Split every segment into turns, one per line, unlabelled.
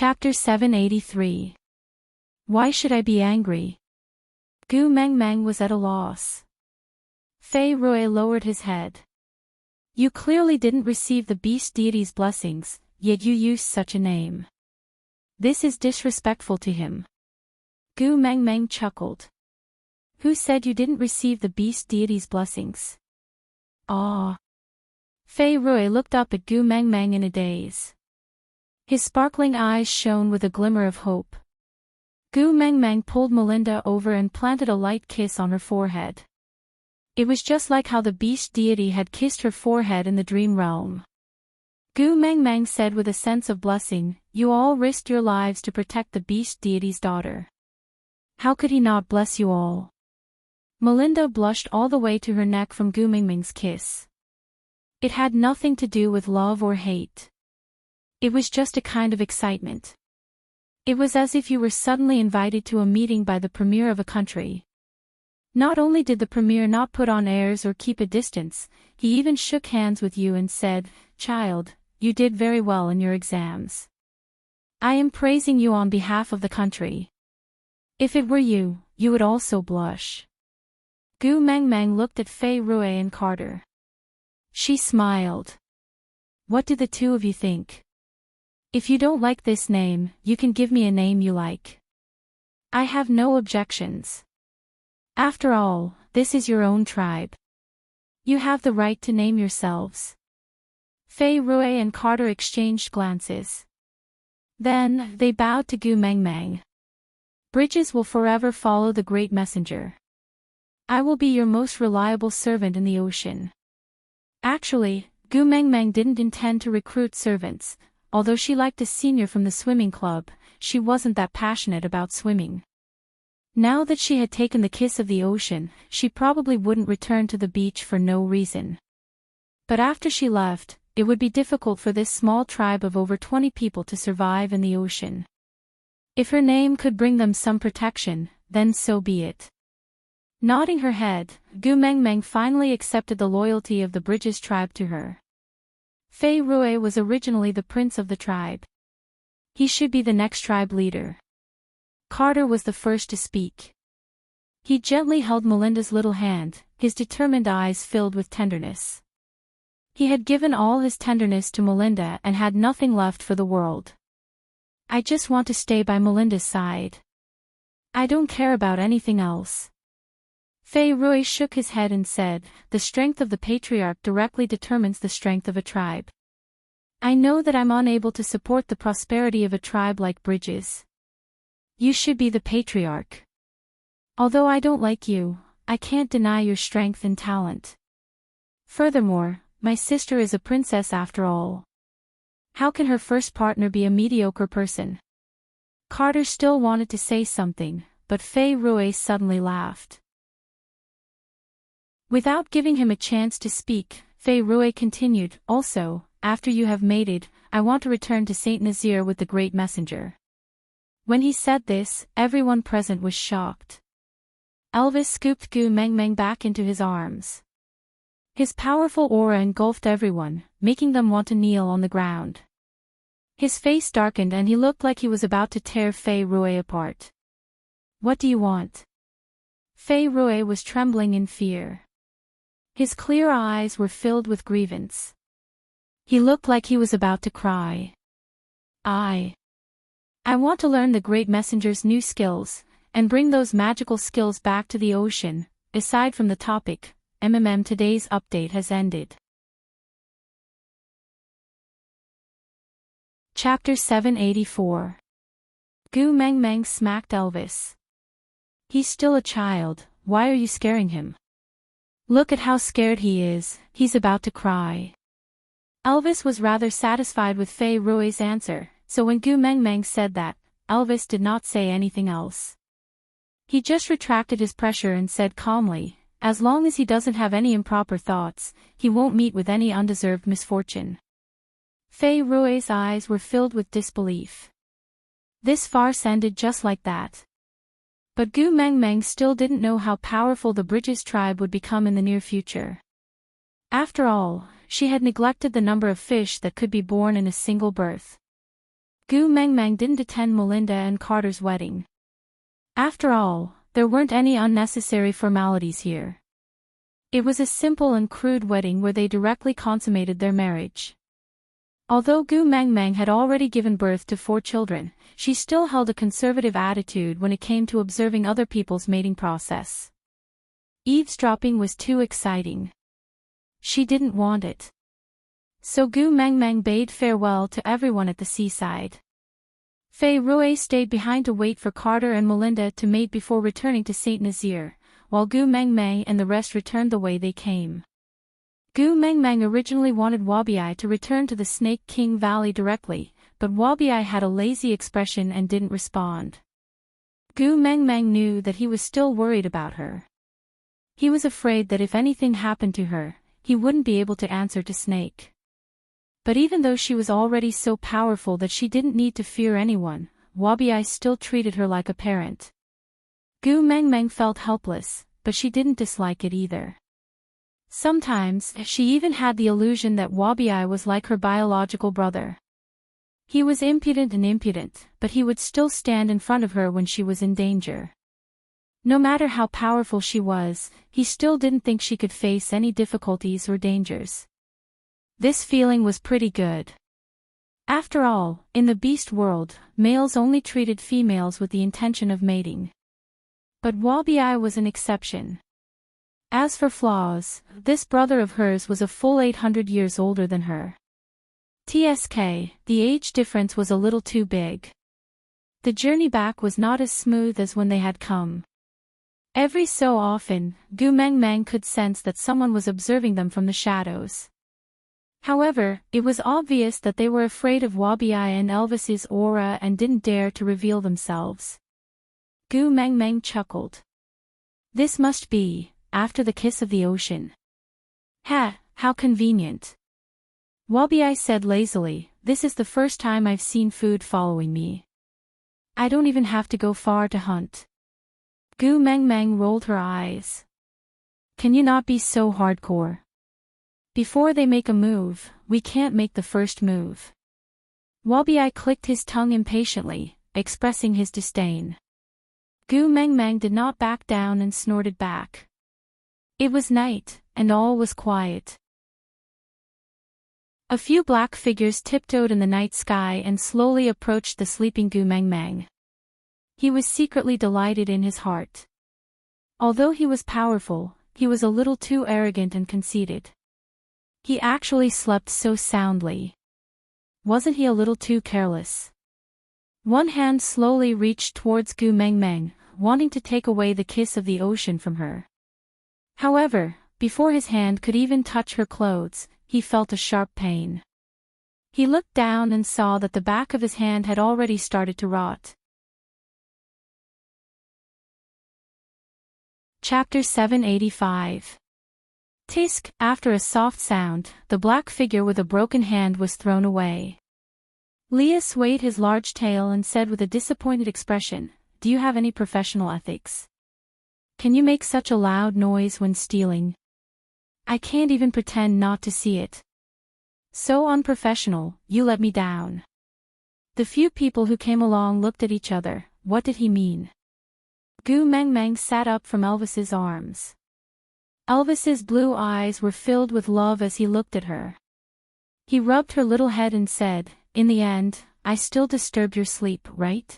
Chapter 783. Why should I be angry? Gu Mengmeng was at a loss. Fei Rui lowered his head. You clearly didn't receive the beast deity's blessings, yet you used such a name. This is disrespectful to him. Gu Mengmeng chuckled. Who said you didn't receive the beast deity's blessings? Ah. Fei Rui looked up at Gu Mengmeng in a daze. His sparkling eyes shone with a glimmer of hope. Gu Mengmeng pulled Melinda over and planted a light kiss on her forehead. It was just like how the beast deity had kissed her forehead in the dream realm. Gu Mengmeng said with a sense of blessing, "You all risked your lives to protect the beast deity's daughter. How could he not bless you all?" Melinda blushed all the way to her neck from Gu Mengmeng's kiss. It had nothing to do with love or hate. It was just a kind of excitement. It was as if you were suddenly invited to a meeting by the premier of a country. Not only did the premier not put on airs or keep a distance, he even shook hands with you and said, "Child, you did very well in your exams. I am praising you on behalf of the country. If it were you, you would also blush." Gu Mengmeng looked at Fei Rui and Carter. She smiled. What do the two of you think? If you don't like this name, you can give me a name you like. I have no objections. After all, this is your own tribe. You have the right to name yourselves. Fei Rui and Carter exchanged glances. Then, they bowed to Gu Mengmeng. Bridges will forever follow the great messenger. I will be your most reliable servant in the ocean. Actually, Gu Mengmeng didn't intend to recruit servants. Although she liked a senior from the swimming club, she wasn't that passionate about swimming. Now that she had taken the kiss of the ocean, she probably wouldn't return to the beach for no reason. But after she left, it would be difficult for this small tribe of over 20 people to survive in the ocean. If her name could bring them some protection, then so be it. Nodding her head, Gu Mengmeng finally accepted the loyalty of the Bridges tribe to her. Fei Rui was originally the prince of the tribe. He should be the next tribe leader. Carter was the first to speak. He gently held Melinda's little hand, his determined eyes filled with tenderness. He had given all his tenderness to Melinda and had nothing left for the world. I just want to stay by Melinda's side. I don't care about anything else. Fei Rui shook his head and said, "The strength of the patriarch directly determines the strength of a tribe. I know that I'm unable to support the prosperity of a tribe like Bridges. You should be the patriarch. Although I don't like you, I can't deny your strength and talent. Furthermore, my sister is a princess after all. How can her first partner be a mediocre person?" Carter still wanted to say something, but Fei Rui suddenly laughed. Without giving him a chance to speak, Fei Rui continued, "Also, after you have mated, I want to return to Saint Nazaire with the great messenger." When he said this, everyone present was shocked. Elvis scooped Gu Mengmeng back into his arms. His powerful aura engulfed everyone, making them want to kneel on the ground. His face darkened and he looked like he was about to tear Fei Rui apart. "What do you want?" Fei Rui was trembling in fear. His clear eyes were filled with grievance. He looked like he was about to cry. I want to learn the great messenger's new skills, and bring those magical skills back to the ocean." Aside from the topic, today's update has ended. Chapter 784. Gu Mengmeng smacked Elvis. "He's still a child, why are you scaring him? Look at how scared he is, he's about to cry." Elvis was rather satisfied with Fei Rui's answer, so when Gu Mengmeng said that, Elvis did not say anything else. He just retracted his pressure and said calmly, "As long as he doesn't have any improper thoughts, he won't meet with any undeserved misfortune." Fei Rui's eyes were filled with disbelief. This farce ended just like that. But Gu Mengmeng still didn't know how powerful the Bridges tribe would become in the near future. After all, she had neglected the number of fish that could be born in a single birth. Gu Mengmeng didn't attend Melinda and Carter's wedding. After all, there weren't any unnecessary formalities here. It was a simple and crude wedding where they directly consummated their marriage. Although Gu Mengmeng had already given birth to 4 children, she still held a conservative attitude when it came to observing other people's mating process. Eavesdropping was too exciting. She didn't want it. So Gu Mengmeng bade farewell to everyone at the seaside. Fei Rui stayed behind to wait for Carter and Melinda to mate before returning to Saint Nazaire, while Gu Mengmeng and the rest returned the way they came. Gu Mengmeng originally wanted Wabiai to return to the Snake King Valley directly, but Wabiai had a lazy expression and didn't respond. Gu Mengmeng knew that he was still worried about her. He was afraid that if anything happened to her, he wouldn't be able to answer to Snake. But even though she was already so powerful that she didn't need to fear anyone, Wabiai still treated her like a parent. Gu Mengmeng felt helpless, but she didn't dislike it either. Sometimes, she even had the illusion that Wabiai was like her biological brother. He was impudent, but he would still stand in front of her when she was in danger. No matter how powerful she was, he still didn't think she could face any difficulties or dangers. This feeling was pretty good. After all, in the beast world, males only treated females with the intention of mating. But Wabiai was an exception. As for flaws, this brother of hers was a full 800 years older than her. TSK, the age difference was a little too big. The journey back was not as smooth as when they had come. Every so often, Gu Mengmeng could sense that someone was observing them from the shadows. However, it was obvious that they were afraid of Wabiai and Elvis's aura and didn't dare to reveal themselves. Gu Mengmeng chuckled. This must be, after the kiss of the ocean. Ha, how convenient. Wabiai said lazily, this is the first time I've seen food following me. I don't even have to go far to hunt. Gu Mengmeng rolled her eyes. Can you not be so hardcore? Before they make a move, we can't make the first move. Wabiai clicked his tongue impatiently, expressing his disdain. Gu Mengmeng did not back down and snorted back. It was night, and all was quiet. A few black figures tiptoed in the night sky and slowly approached the sleeping Gu Mengmeng. He was secretly delighted in his heart. Although he was powerful, he was a little too arrogant and conceited. He actually slept so soundly. Wasn't he a little too careless? One hand slowly reached towards Gu Mengmeng, wanting to take away the kiss of the ocean from her. However, before his hand could even touch her clothes, he felt a sharp pain. He looked down and saw that the back of his hand had already started to rot. Chapter 785. Tisk, after a soft sound, the black figure with a broken hand was thrown away. Leah swayed his large tail and said with a disappointed expression, "Do you have any professional ethics? Can you make such a loud noise when stealing? I can't even pretend not to see it. So unprofessional, you let me down." The few people who came along looked at each other. What did he mean? Gu Mengmeng sat up from Elvis's arms. Elvis's blue eyes were filled with love as he looked at her. He rubbed her little head and said, "In the end, I still disturbed your sleep, right?"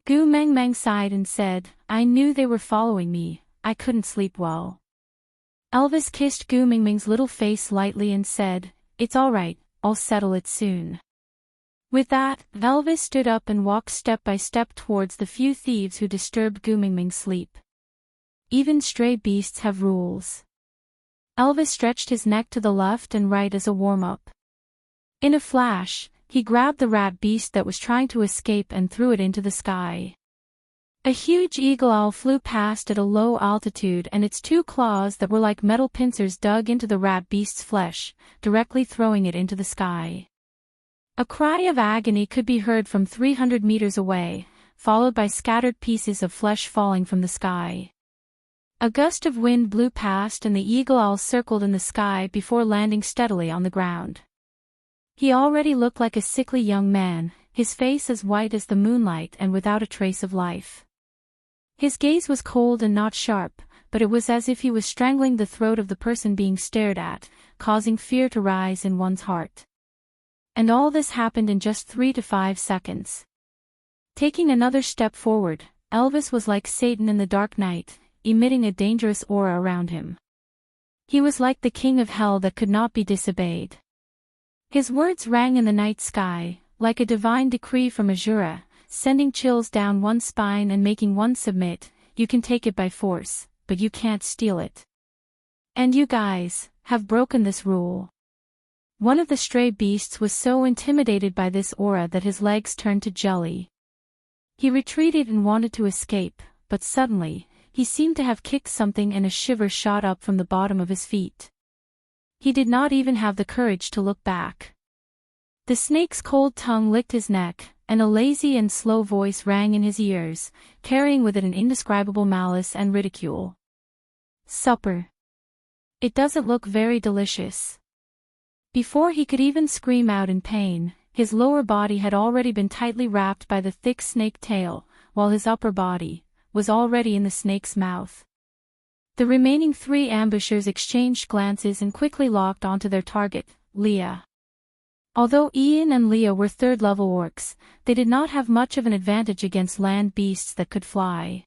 Gu Mengmeng sighed and said, "I knew they were following me, I couldn't sleep well." Elvis kissed Gu Mengmeng's little face lightly and said, "It's all right, I'll settle it soon." With that, Elvis stood up and walked step by step towards the few thieves who disturbed Gu Mengmeng's sleep. Even stray beasts have rules. Elvis stretched his neck to the left and right as a warm-up. In a flash, he grabbed the rat beast that was trying to escape and threw it into the sky. A huge eagle owl flew past at a low altitude and its 2 claws that were like metal pincers dug into the rat beast's flesh, directly throwing it into the sky. A cry of agony could be heard from 300 meters away, followed by scattered pieces of flesh falling from the sky. A gust of wind blew past and the eagle owl circled in the sky before landing steadily on the ground. He already looked like a sickly young man, his face as white as the moonlight and without a trace of life. His gaze was cold and not sharp, but it was as if he was strangling the throat of the person being stared at, causing fear to rise in one's heart. And all this happened in just 3 to 5 seconds. Taking another step forward, Elvis was like Satan in the dark night, emitting a dangerous aura around him. He was like the king of hell that could not be disobeyed. His words rang in the night sky, like a divine decree from Azura, sending chills down one's spine and making one submit. You can take it by force, but you can't steal it. And you guys have broken this rule. One of the stray beasts was so intimidated by this aura that his legs turned to jelly. He retreated and wanted to escape, but suddenly, he seemed to have kicked something and a shiver shot up from the bottom of his feet. He did not even have the courage to look back. The snake's cold tongue licked his neck, and a lazy and slow voice rang in his ears, carrying with it an indescribable malice and ridicule. Supper. It doesn't look very delicious. Before he could even scream out in pain, his lower body had already been tightly wrapped by the thick snake tail, while his upper body was already in the snake's mouth. The remaining 3 ambushers exchanged glances and quickly locked onto their target, Leah. Although Ian and Leah were 3rd-level orcs, they did not have much of an advantage against land beasts that could fly.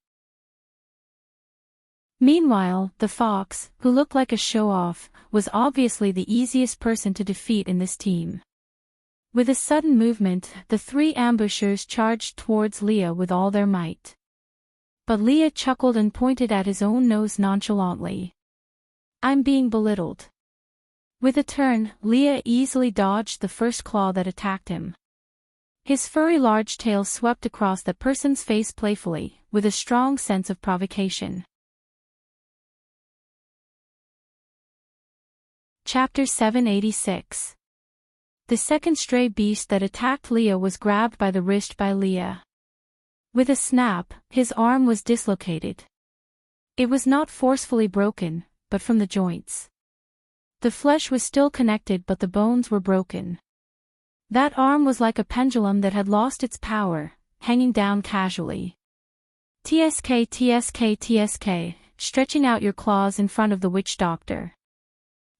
Meanwhile, the fox, who looked like a show-off, was obviously the easiest person to defeat in this team. With a sudden movement, the 3 ambushers charged towards Leah with all their might. But Leah chuckled and pointed at his own nose nonchalantly. I'm being belittled. With a turn, Leah easily dodged the first claw that attacked him. His furry large tail swept across that person's face playfully, with a strong sense of provocation. Chapter 786. The second stray beast that attacked Leah was grabbed by the wrist by Leah. With a snap, his arm was dislocated. It was not forcefully broken, but from the joints. The flesh was still connected but the bones were broken. That arm was like a pendulum that had lost its power, hanging down casually. TSK TSK TSK, stretching out your claws in front of the witch doctor.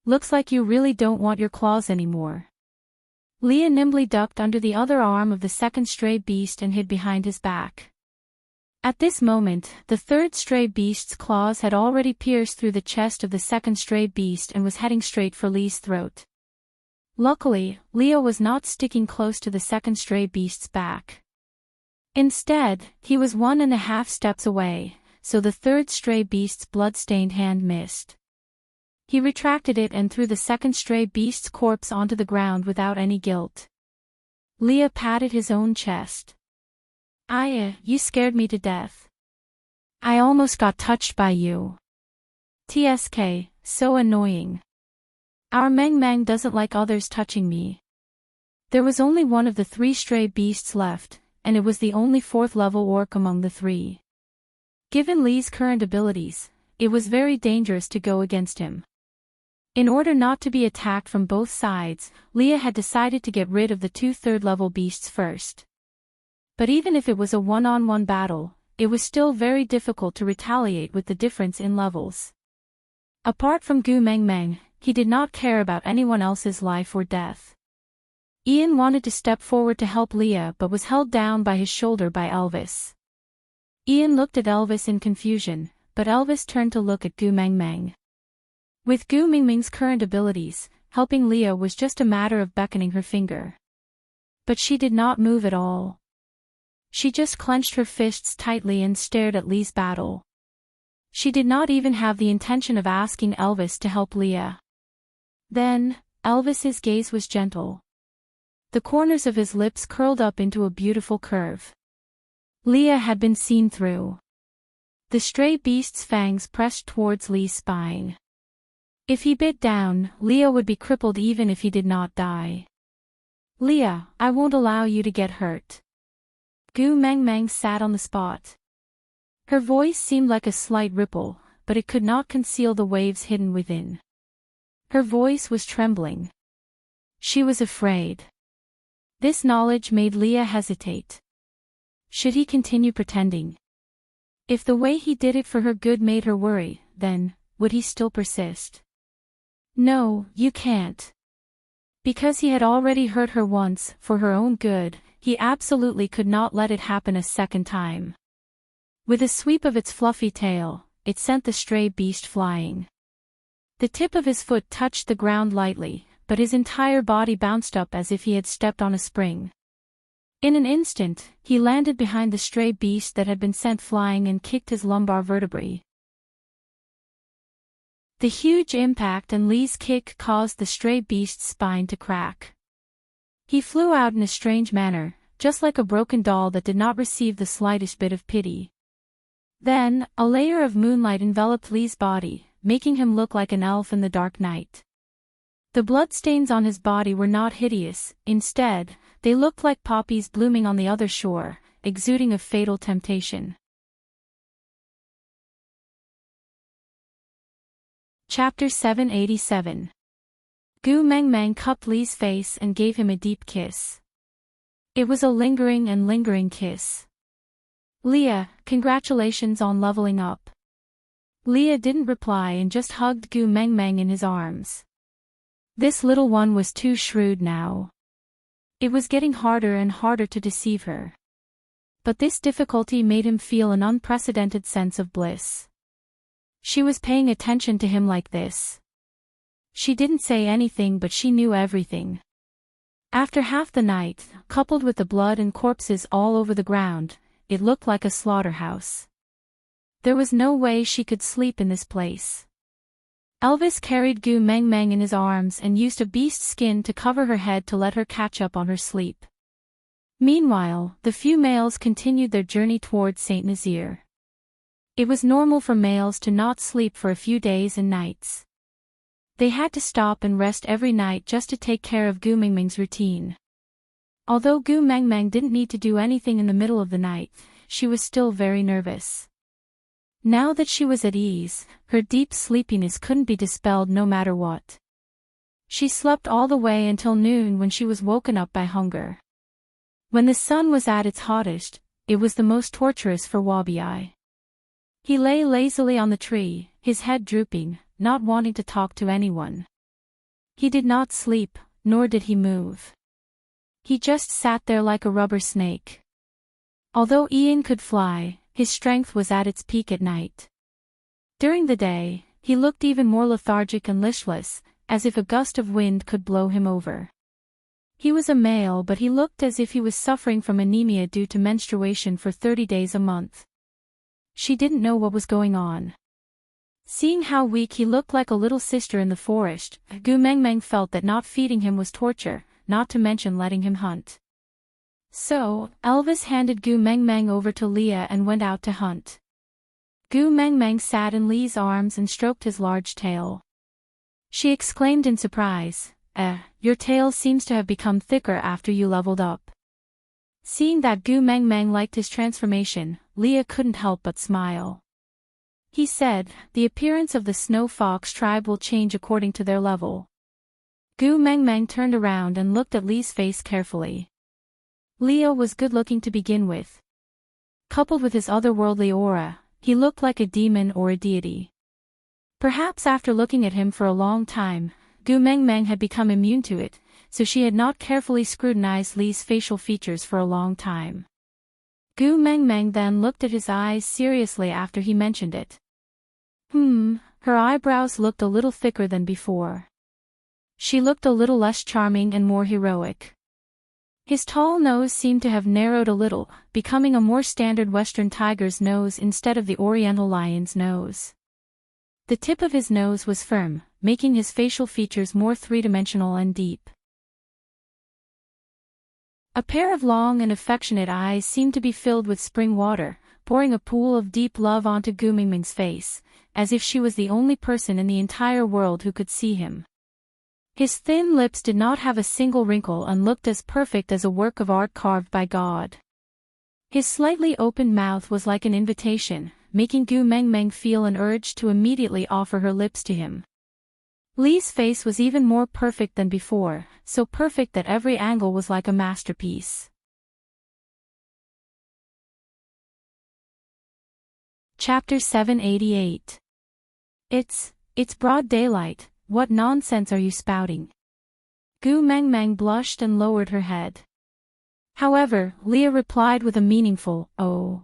Looks like you really don't want your claws anymore. Leah nimbly ducked under the other arm of the second stray beast and hid behind his back. At this moment, the third stray beast's claws had already pierced through the chest of the second stray beast and was heading straight for Lee's throat. Luckily, Leah was not sticking close to the second stray beast's back. Instead, he was 1.5 steps away, so the third stray beast's blood-stained hand missed. He retracted it and threw the second stray beast's corpse onto the ground without any guilt. Leah patted his own chest. You scared me to death. I almost got touched by you. TSK, so annoying. Our Meng Meng doesn't like others touching me. There was only one of the 3 stray beasts left, and it was the only 4th-level orc among the 3. Given Lee's current abilities, it was very dangerous to go against him. In order not to be attacked from both sides, Leah had decided to get rid of the 2 3rd-level beasts first. But even if it was a one-on-one battle, it was still very difficult to retaliate with the difference in levels. Apart from Gu Meng Meng, he did not care about anyone else's life or death. Ian wanted to step forward to help Leah but was held down by his shoulder by Elvis. Ian looked at Elvis in confusion, but Elvis turned to look at Gu Meng Meng. With Gu Meng Meng's current abilities, helping Leah was just a matter of beckoning her finger. But she did not move at all. She just clenched her fists tightly and stared at Lee's battle. She did not even have the intention of asking Elvis to help Leah. Then, Elvis's gaze was gentle. The corners of his lips curled up into a beautiful curve. Leah had been seen through. The stray beast's fangs pressed towards Lee's spine. If he bit down, Leah would be crippled even if he did not die. Leah, I won't allow you to get hurt. Gu Meng Meng sat on the spot. Her voice seemed like a slight ripple, but it could not conceal the waves hidden within. Her voice was trembling. She was afraid. This knowledge made Leah hesitate. Should he continue pretending? If the way he did it for her good made her worry, then, would he still persist? No, you can't. Because he had already hurt her once, for her own good, he absolutely could not let it happen a second time. With a sweep of its fluffy tail, it sent the stray beast flying. The tip of his foot touched the ground lightly, but his entire body bounced up as if he had stepped on a spring. In an instant, he landed behind the stray beast that had been sent flying and kicked his lumbar vertebrae. The huge impact and Lee's kick caused the stray beast's spine to crack. He flew out in a strange manner, just like a broken doll that did not receive the slightest bit of pity. Then, a layer of moonlight enveloped Lee's body, making him look like an elf in the dark night. The bloodstains on his body were not hideous, instead, they looked like poppies blooming on the other shore, exuding a fatal temptation. Chapter 787. Gu Meng Meng cupped Lee's face and gave him a deep kiss. It was a lingering kiss. Leah, congratulations on leveling up. Leah didn't reply and just hugged Gu Meng Meng in his arms. This little one was too shrewd now. It was getting harder and harder to deceive her. But this difficulty made him feel an unprecedented sense of bliss. She was paying attention to him like this. She didn't say anything but she knew everything. After half the night, coupled with the blood and corpses all over the ground, it looked like a slaughterhouse. There was no way she could sleep in this place. Elvis carried Gu Meng Meng in his arms and used a beast skin to cover her head to let her catch up on her sleep. Meanwhile, the few males continued their journey towards Saint Nazaire. It was normal for males to not sleep for a few days and nights. They had to stop and rest every night just to take care of Gu Meng Meng's routine. Although Gu Meng Meng didn't need to do anything in the middle of the night, she was still very nervous. Now that she was at ease, her deep sleepiness couldn't be dispelled no matter what. She slept all the way until noon when she was woken up by hunger. When the sun was at its hottest, it was the most torturous for Wabi. He lay lazily on the tree, his head drooping, not wanting to talk to anyone. He did not sleep, nor did he move. He just sat there like a rubber snake. Although Ian could fly, his strength was at its peak at night. During the day, he looked even more lethargic and listless, as if a gust of wind could blow him over. He was a male, but he looked as if he was suffering from anemia due to menstruation for 30 days a month. She didn't know what was going on. Seeing how weak he looked like a little sister in the forest, Gu Meng Meng felt that not feeding him was torture, not to mention letting him hunt. So, Elvis handed Gu Meng Meng over to Leah and went out to hunt. Gu Meng Meng sat in Lee's arms and stroked his large tail. She exclaimed in surprise, your tail seems to have become thicker after you leveled up. Seeing that Gu Meng Meng liked his transformation, Leah couldn't help but smile. He said, the appearance of the Snow Fox tribe will change according to their level. Gu Meng Meng turned around and looked at Lee's face carefully. Leo was good-looking to begin with. Coupled with his otherworldly aura, he looked like a demon or a deity. Perhaps after looking at him for a long time, Gu Meng Meng had become immune to it, so she had not carefully scrutinized Lee's facial features for a long time. Gu Meng Meng then looked at his eyes seriously after he mentioned it. Her eyebrows looked a little thicker than before. She looked a little less charming and more heroic. His tall nose seemed to have narrowed a little, becoming a more standard Western tiger's nose instead of the Oriental lion's nose. The tip of his nose was firm, making his facial features more three-dimensional and deep. A pair of long and affectionate eyes seemed to be filled with spring water, pouring a pool of deep love onto Gu Meng Meng's face, as if she was the only person in the entire world who could see him. His thin lips did not have a single wrinkle and looked as perfect as a work of art carved by God. His slightly opened mouth was like an invitation, making Gu Meng Meng feel an urge to immediately offer her lips to him. Lee's face was even more perfect than before, so perfect that every angle was like a masterpiece. Chapter 788. It's broad daylight, what nonsense are you spouting? Gu Mengmeng blushed and lowered her head. However, Leah replied with a meaningful, "Oh."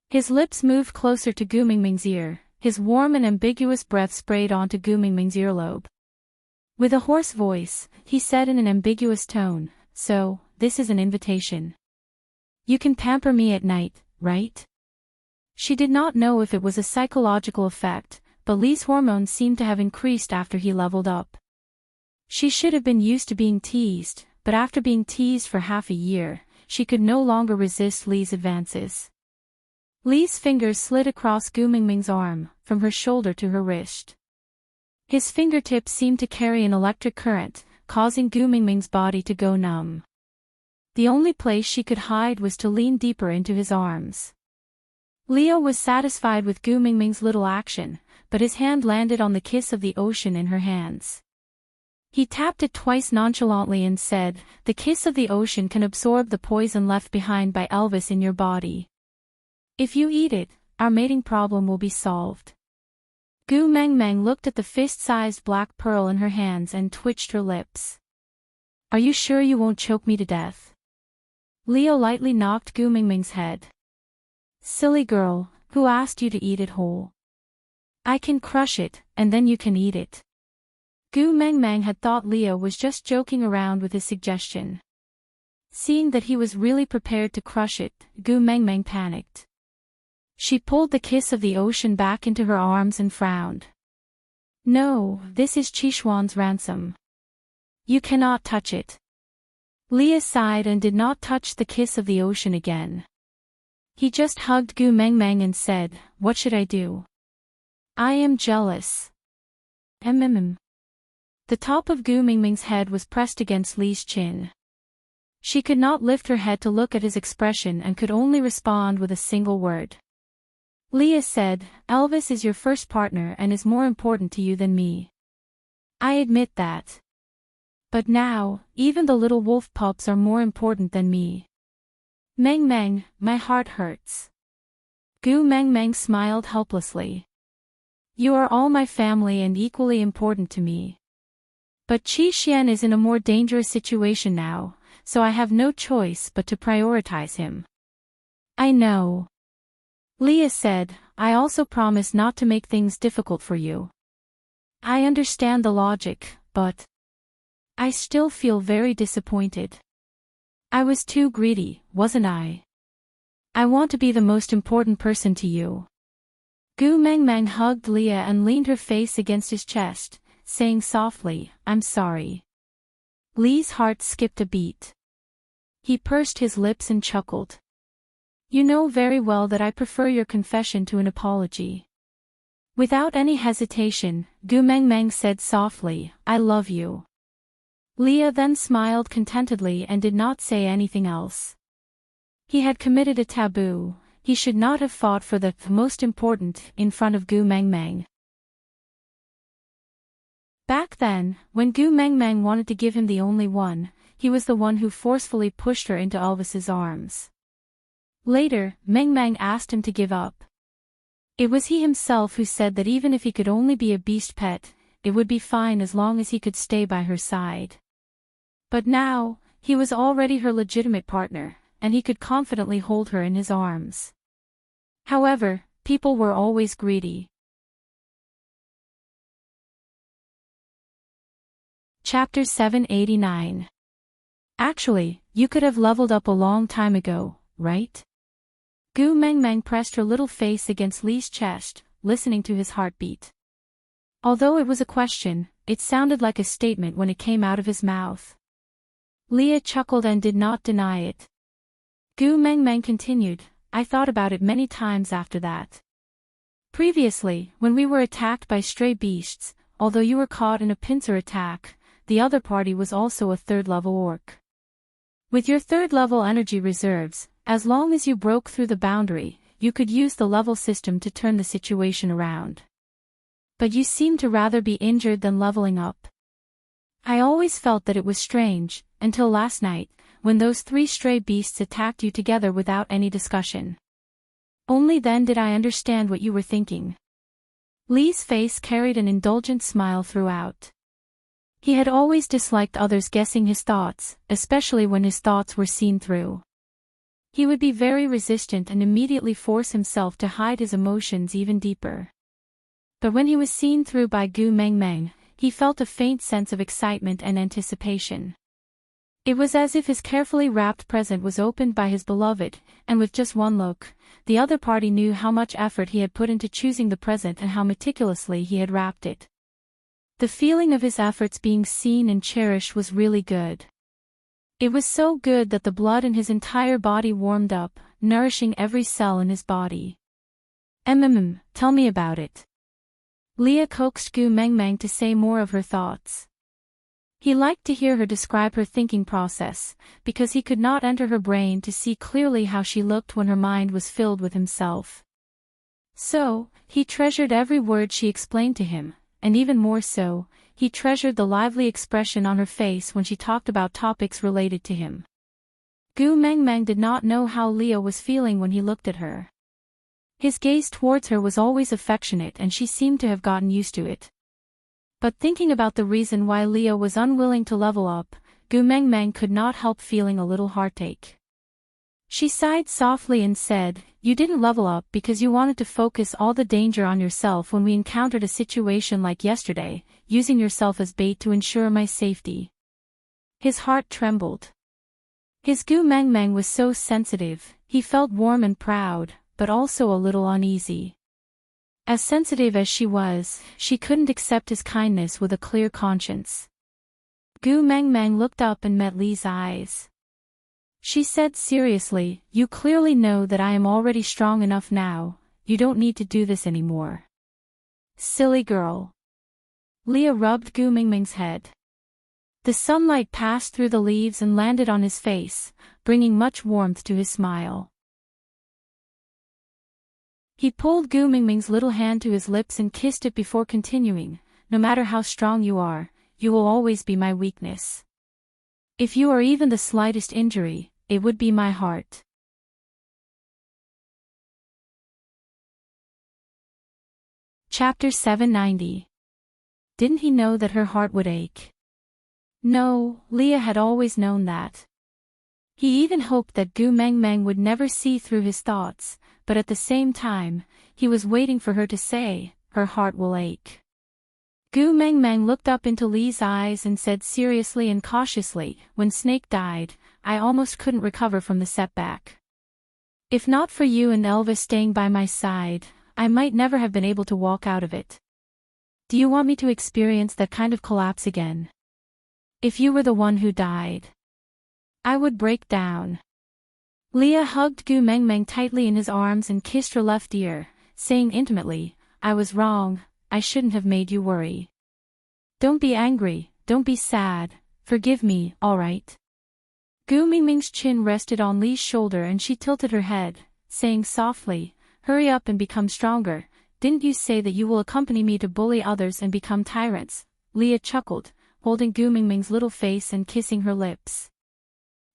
His lips moved closer to Gu Mingming's ear, his warm and ambiguous breath sprayed onto Gu Mingming's earlobe. With a hoarse voice, he said in an ambiguous tone, "So, this is an invitation. You can pamper me at night, right?" She did not know if it was a psychological effect, but Lee's hormones seemed to have increased after he leveled up. She should have been used to being teased, but after being teased for half a year, she could no longer resist Lee's advances. Lee's fingers slid across Gu Mingming's arm, from her shoulder to her wrist. His fingertips seemed to carry an electric current, causing Gu Mingming's body to go numb. The only place she could hide was to lean deeper into his arms. Leo was satisfied with Gu Mingming's little action, but his hand landed on the kiss of the ocean in her hands. He tapped it twice nonchalantly and said, "The kiss of the ocean can absorb the poison left behind by Elvis in your body. If you eat it, our mating problem will be solved." Gu Mengmeng looked at the fist-sized black pearl in her hands and twitched her lips. "Are you sure you won't choke me to death?" Leo lightly knocked Gu Mingming's head. "Silly girl, who asked you to eat it whole? I can crush it, and then you can eat it." Gu Mengmeng had thought Leo was just joking around with his suggestion. Seeing that he was really prepared to crush it, Gu Mengmeng panicked. She pulled the kiss of the ocean back into her arms and frowned. "No, this is Qishuan's ransom. You cannot touch it." Leah sighed and did not touch the kiss of the ocean again. He just hugged Gu Mengmeng and said, "What should I do? I am jealous." The top of Gu Mingming's head was pressed against Lee's chin. She could not lift her head to look at his expression and could only respond with a single word. Leah said, "Elvis is your first partner and is more important to you than me. I admit that. But now, even the little wolf pups are more important than me. Meng, my heart hurts." Gu Mengmeng smiled helplessly. "You are all my family and equally important to me. But Qi Xian is in a more dangerous situation now, so I have no choice but to prioritize him." "I know." Leah said, "I also promise not to make things difficult for you. I understand the logic, but I still feel very disappointed. I was too greedy, wasn't I? I want to be the most important person to you." Gu Mengmeng hugged Leah and leaned her face against his chest, saying softly, "I'm sorry." Lee's heart skipped a beat. He pursed his lips and chuckled. "You know very well that I prefer your confession to an apology." Without any hesitation, Gu Mengmeng said softly, "I love you." Leah then smiled contentedly and did not say anything else. He had committed a taboo. He should not have fought for the most important in front of Gu Mengmeng. Back then, when Gu Mengmeng wanted to give him the only one, he was the one who forcefully pushed her into Elvis's arms. Later, Mengmeng asked him to give up. It was he himself who said that even if he could only be a beast pet, it would be fine as long as he could stay by her side. But now, he was already her legitimate partner, and he could confidently hold her in his arms. However, people were always greedy. Chapter 789. Actually, you could have leveled up a long time ago, right? Gu Mengmeng pressed her little face against Lee's chest, listening to his heartbeat. Although it was a question, it sounded like a statement when it came out of his mouth. Leah chuckled and did not deny it. Gu Mengmeng continued, "I thought about it many times after that. Previously, when we were attacked by stray beasts, although you were caught in a pincer attack, the other party was also a third-level orc. With your third-level energy reserves, as long as you broke through the boundary, you could use the level system to turn the situation around. But you seem to rather be injured than leveling up. I always felt that it was strange, until last night, when those 3 stray beasts attacked you together without any discussion. Only then did I understand what you were thinking. Lee's face carried an indulgent smile throughout. He had always disliked others guessing his thoughts, especially when his thoughts were seen through. He would be very resistant and immediately force himself to hide his emotions even deeper. But when he was seen through by Gu Mengmeng, he felt a faint sense of excitement and anticipation. It was as if his carefully wrapped present was opened by his beloved, and with just one look, the other party knew how much effort he had put into choosing the present and how meticulously he had wrapped it. The feeling of his efforts being seen and cherished was really good. It was so good that the blood in his entire body warmed up, nourishing every cell in his body. Tell me about it. Leah coaxed Gu Mengmeng to say more of her thoughts. He liked to hear her describe her thinking process, because he could not enter her brain to see clearly how she looked when her mind was filled with himself. So, he treasured every word she explained to him, and even more so, he treasured the lively expression on her face when she talked about topics related to him. Gu Mengmeng did not know how Leah was feeling when he looked at her. His gaze towards her was always affectionate and she seemed to have gotten used to it. But thinking about the reason why Leah was unwilling to level up, Gu Mengmeng could not help feeling a little heartache. She sighed softly and said, "You didn't level up because you wanted to focus all the danger on yourself when we encountered a situation like yesterday, using yourself as bait to ensure my safety." His heart trembled. His Gu Mengmeng was so sensitive, he felt warm and proud, but also a little uneasy. As sensitive as she was, she couldn't accept his kindness with a clear conscience. Gu Mengmeng looked up and met Li's eyes. She said seriously, "You clearly know that I am already strong enough now, you don't need to do this anymore." Silly girl. Leah rubbed Gu Mengmeng's head. The sunlight passed through the leaves and landed on his face, bringing much warmth to his smile. He pulled Gu Mengmeng's little hand to his lips and kissed it before continuing, "No matter how strong you are, you will always be my weakness. If you are even the slightest injury, it would be my heart." Chapter 790. Didn't he know that her heart would ache? No, Leah had always known that. He even hoped that Gu Mengmeng would never see through his thoughts, but at the same time, he was waiting for her to say, "Her heart will ache." Gu Mengmeng looked up into Li's eyes and said seriously and cautiously, "When Snake died, I almost couldn't recover from the setback. If not for you and Elvis staying by my side, I might never have been able to walk out of it. Do you want me to experience that kind of collapse again? If you were the one who died, I would break down." Leah hugged Gu Mengmeng tightly in his arms and kissed her left ear, saying intimately, "I was wrong, I shouldn't have made you worry. Don't be angry, don't be sad, forgive me, alright?" Gu Mengmeng's chin rested on Li's shoulder and she tilted her head, saying softly, "Hurry up and become stronger, didn't you say that you will accompany me to bully others and become tyrants?" Leah chuckled, holding Gu Mengmeng's little face and kissing her lips.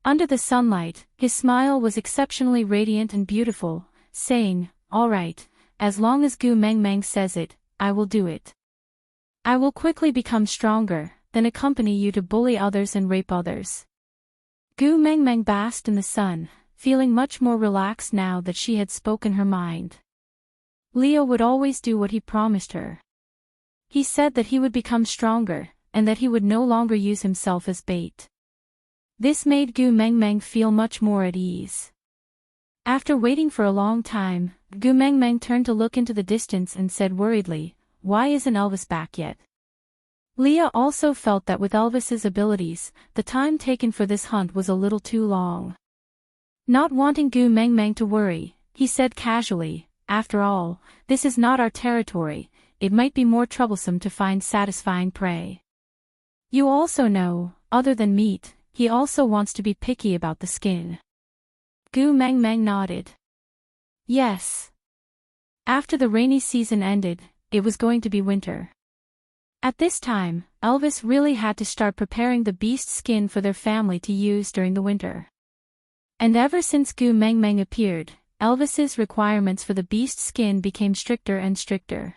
Under the sunlight, his smile was exceptionally radiant and beautiful, saying, "All right, as long as Gu Mengmeng says it, I will do it. I will quickly become stronger, then accompany you to bully others and rape others." Gu Mengmeng basked in the sun, feeling much more relaxed now that she had spoken her mind. Leah would always do what he promised her. He said that he would become stronger, and that he would no longer use himself as bait. This made Gu Mengmeng feel much more at ease. After waiting for a long time, Gu Mengmeng turned to look into the distance and said worriedly, "Why isn't Elvis back yet?" Leah also felt that with Elvis's abilities, the time taken for this hunt was a little too long. Not wanting Gu Mengmeng to worry, he said casually, "After all, this is not our territory, it might be more troublesome to find satisfying prey. You also know, other than meat, he also wants to be picky about the skin." Gu Mengmeng nodded. Yes. After the rainy season ended, it was going to be winter. At this time, Elvis really had to start preparing the beast skin for their family to use during the winter. And ever since Gu Meng Meng appeared, Elvis's requirements for the beast skin became stricter and stricter.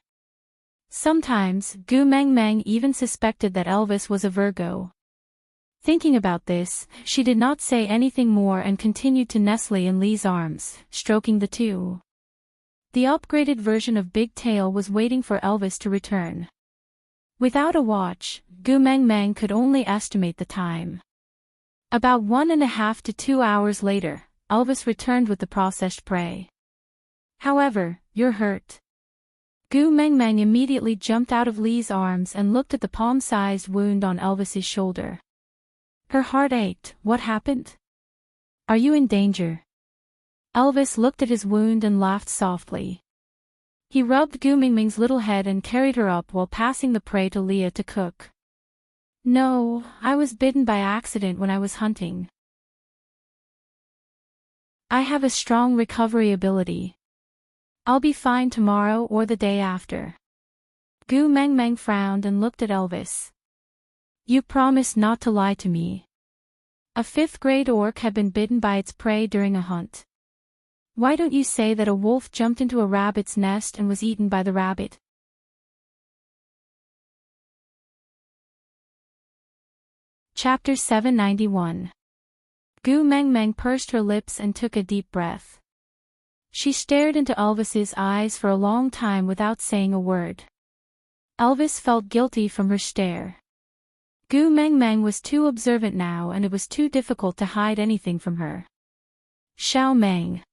Sometimes, Gu Meng Meng even suspected that Elvis was a Virgo. Thinking about this, she did not say anything more and continued to nestle in Lee's arms, stroking the two. The upgraded version of Big Tail was waiting for Elvis to return. Without a watch, Gu Meng Meng could only estimate the time. About 1.5 to 2 hours later, Elvis returned with the processed prey. However, you're hurt. Gu Meng Meng immediately jumped out of Lee's arms and looked at the palm-sized wound on Elvis's shoulder. Her heart ached. What happened? Are you in danger? Elvis looked at his wound and laughed softly. He rubbed Gu Meng Meng's little head and carried her up while passing the prey to Leah to cook. No, I was bitten by accident when I was hunting. I have a strong recovery ability. I'll be fine tomorrow or the day after. Gu Meng Meng frowned and looked at Elvis. You promised not to lie to me. A 5th-grade orc had been bitten by its prey during a hunt. Why don't you say that a wolf jumped into a rabbit's nest and was eaten by the rabbit? Chapter 791. Gu Meng Meng pursed her lips and took a deep breath. She stared into Elvis's eyes for a long time without saying a word. Elvis felt guilty from her stare. Gu Meng Meng was too observant now and it was too difficult to hide anything from her. Xiao Meng.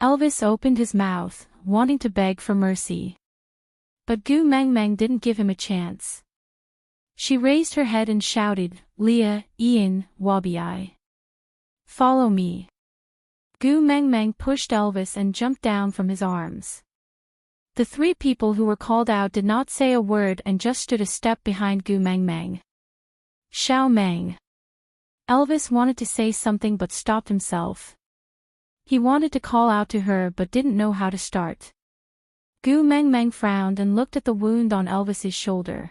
Elvis opened his mouth, wanting to beg for mercy. But Gu Meng Meng didn't give him a chance. She raised her head and shouted, Leah, Ian, Wabi. Follow me. Gu Meng Meng pushed Elvis and jumped down from his arms. The 3 people who were called out did not say a word and just stood a step behind Gu Meng Meng. Xiao Meng. Elvis wanted to say something but stopped himself. He wanted to call out to her but didn't know how to start. Gu Meng Meng frowned and looked at the wound on Elvis's shoulder.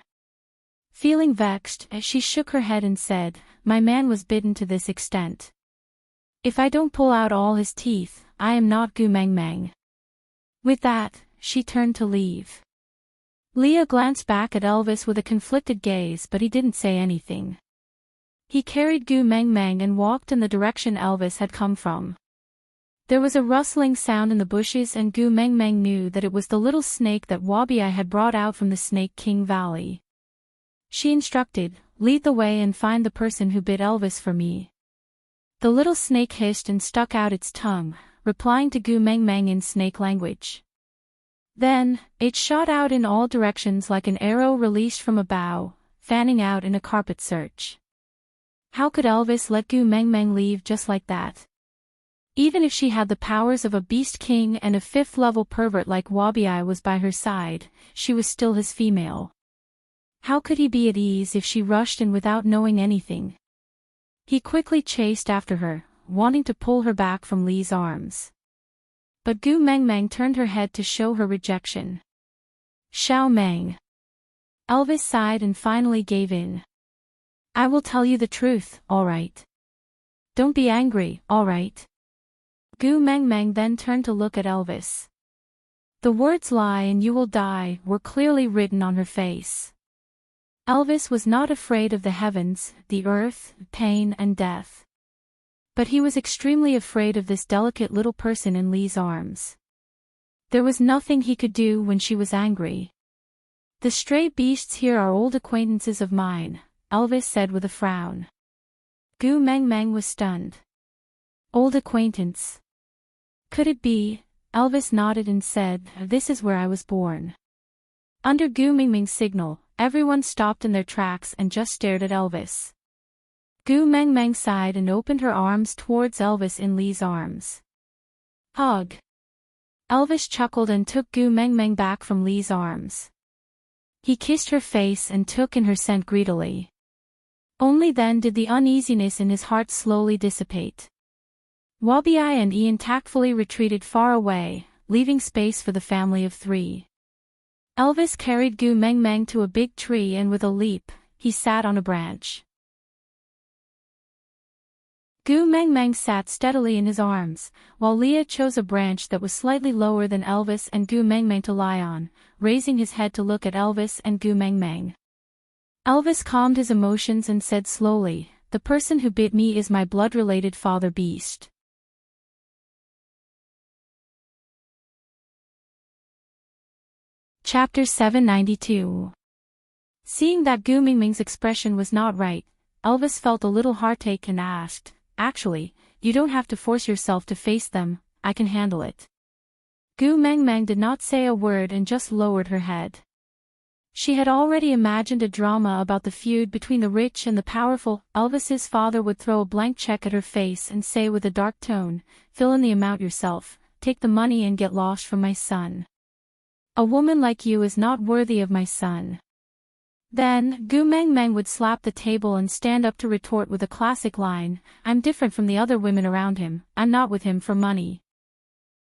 Feeling vexed, she shook her head and said, My man was bitten to this extent. If I don't pull out all his teeth, I am not Gu Meng Meng. With that, she turned to leave. Leah glanced back at Elvis with a conflicted gaze but he didn't say anything. He carried Gu Meng Meng and walked in the direction Elvis had come from. There was a rustling sound in the bushes and Gu Meng Meng knew that it was the little snake that Wabi had brought out from the Snake King Valley. She instructed, Lead the way and find the person who bit Elvis for me. The little snake hissed and stuck out its tongue, replying to Gu Meng Meng in snake language. Then, it shot out in all directions like an arrow released from a bow, fanning out in a carpet search. How could Elvis let Gu Meng Meng leave just like that? Even if she had the powers of a beast king and a 5th-level pervert like Wabi was by her side, she was still his female. How could he be at ease if she rushed in without knowing anything? He quickly chased after her, wanting to pull her back from Lee's arms. But Gu Meng Meng turned her head to show her rejection. Xiao Meng. Elvis sighed and finally gave in. I will tell you the truth, all right. Don't be angry, all right. Gu Meng Meng then turned to look at Elvis. The words lie and you will die were clearly written on her face. Elvis was not afraid of the heavens, the earth, pain and death. But he was extremely afraid of this delicate little person in Lee's arms. There was nothing he could do when she was angry. The stray beasts here are old acquaintances of mine, Elvis said with a frown. Gu Meng Meng was stunned. Old acquaintance. Could it be? Elvis nodded and said, This is where I was born. Under Gu Meng Meng's signal, everyone stopped in their tracks and just stared at Elvis. Gu Meng Meng sighed and opened her arms towards Elvis in Lee's arms. Hug. Elvis chuckled and took Gu Meng Meng back from Lee's arms. He kissed her face and took in her scent greedily. Only then did the uneasiness in his heart slowly dissipate. Wabi and Ian tactfully retreated far away, leaving space for the family of 3. Elvis carried Gu Meng Meng to a big tree and with a leap, he sat on a branch. Gu Meng Meng sat steadily in his arms, while Leah chose a branch that was slightly lower than Elvis and Gu Meng Meng to lie on, raising his head to look at Elvis and Gu Meng Meng. Elvis calmed his emotions and said slowly, "The person who bit me is my blood-related father beast." Chapter 792. Seeing that Gu Mingming's expression was not right, Elvis felt a little heartache and asked, "Actually, you don't have to force yourself to face them, I can handle it." Gu Meng Meng did not say a word and just lowered her head. She had already imagined a drama about the feud between the rich and the powerful. Elvis's father would throw a blank check at her face and say with a dark tone, "Fill in the amount yourself, take the money and get lost from my son. A woman like you is not worthy of my son." Then, Gu Meng Meng would slap the table and stand up to retort with a classic line, "I'm different from the other women around him, I'm not with him for money."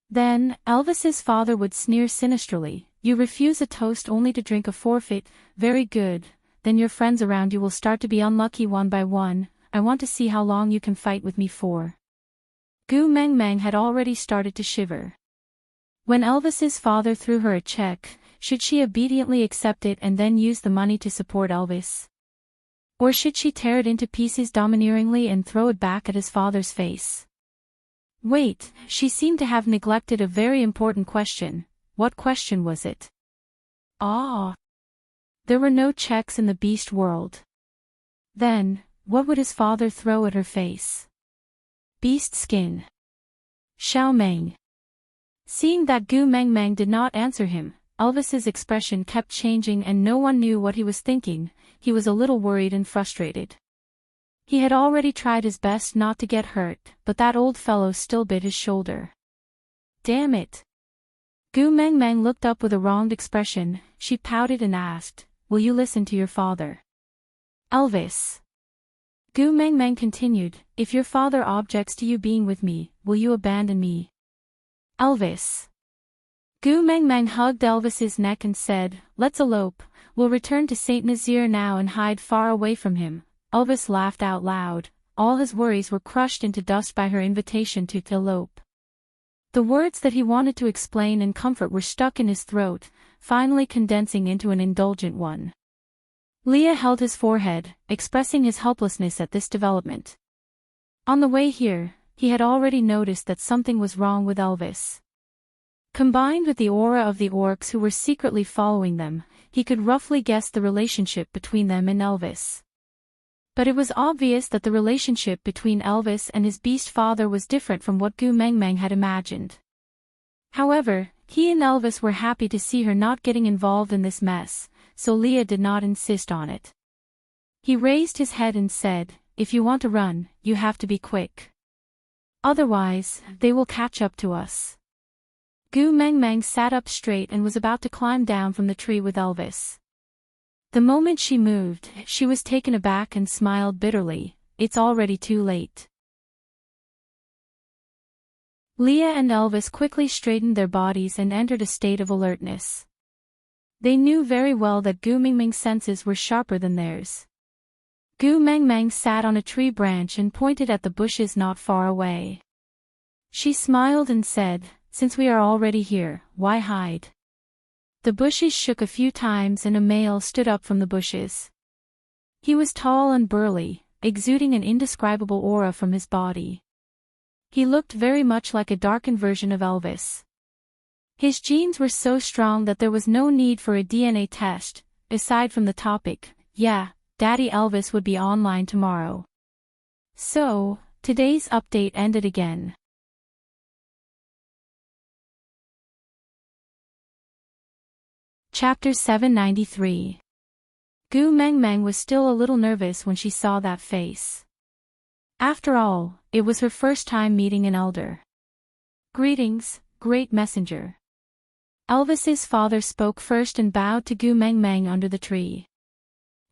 Then, Elvis's father would sneer sinisterly, "You refuse a toast only to drink a forfeit, very good, then your friends around you will start to be unlucky one by one, I want to see how long you can fight with me for." Gu Meng Meng had already started to shiver. When Elvis's father threw her a check, should she obediently accept it and then use the money to support Elvis? Or should she tear it into pieces domineeringly and throw it back at his father's face? Wait, she seemed to have neglected a very important question. What question was it? Ah! There were no checks in the beast world. Then, what would his father throw at her face? Beast skin. Xiao Meng. Seeing that Gu Meng Meng did not answer him, Elvis's expression kept changing and no one knew what he was thinking. He was a little worried and frustrated. He had already tried his best not to get hurt, but that old fellow still bit his shoulder. Damn it! Gu Meng Meng looked up with a wronged expression. She pouted and asked, "Will you listen to your father?" Elvis. Gu Meng Meng continued, "If your father objects to you being with me, will you abandon me?" Elvis. Gu Meng Meng hugged Elvis's neck and said, "Let's elope, we'll return to Saint Nazaire now and hide far away from him." Elvis laughed out loud. All his worries were crushed into dust by her invitation to elope. The words that he wanted to explain and comfort were stuck in his throat, finally condensing into an indulgent one. Leah held his forehead, expressing his helplessness at this development. On the way here, he had already noticed that something was wrong with Elvis. Combined with the aura of the orcs who were secretly following them, he could roughly guess the relationship between them and Elvis. But it was obvious that the relationship between Elvis and his beast father was different from what Gu Meng Meng had imagined. However, he and Elvis were happy to see her not getting involved in this mess, so Leah did not insist on it. He raised his head and said, "If you want to run, you have to be quick. Otherwise, they will catch up to us." Gu Meng Meng sat up straight and was about to climb down from the tree with Elvis. The moment she moved, she was taken aback and smiled bitterly. "It's already too late." Leah and Elvis quickly straightened their bodies and entered a state of alertness. They knew very well that Gu Mingming's senses were sharper than theirs. Gu Meng Meng sat on a tree branch and pointed at the bushes not far away. She smiled and said, "Since we are already here, why hide?" The bushes shook a few times and a male stood up from the bushes. He was tall and burly, exuding an indescribable aura from his body. He looked very much like a darkened version of Elvis. His genes were so strong that there was no need for a DNA test. Aside from the topic, yeah, Daddy Elvis would be online tomorrow. So, today's update ended again. Chapter 793. Gu Meng Meng was still a little nervous when she saw that face. After all, it was her first time meeting an elder. "Greetings, great messenger." Elvis's father spoke first and bowed to Gu Meng Meng under the tree.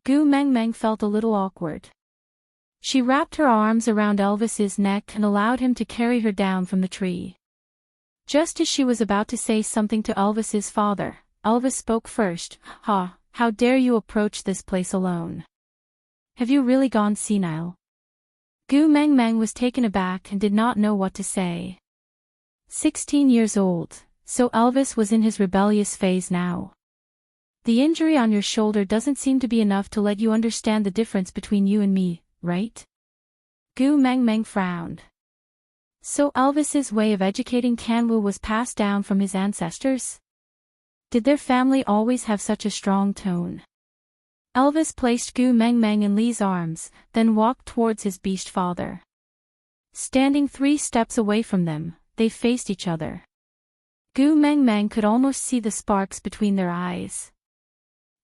Gu Meng Meng felt a little awkward. She wrapped her arms around Elvis's neck and allowed him to carry her down from the tree. Just as she was about to say something to Elvis's father, Elvis spoke first. "Ha, how dare you approach this place alone? Have you really gone senile?" Gu Meng Meng was taken aback and did not know what to say. 16 years old, so Elvis was in his rebellious phase now. "The injury on your shoulder doesn't seem to be enough to let you understand the difference between you and me, right?" Gu Meng Meng frowned. So Elvis's way of educating Kanwu was passed down from his ancestors? Did their family always have such a strong tone? Elvis placed Gu Meng Meng in Li's arms, then walked towards his beast father. Standing 3 steps away from them, they faced each other. Gu Meng Meng could almost see the sparks between their eyes.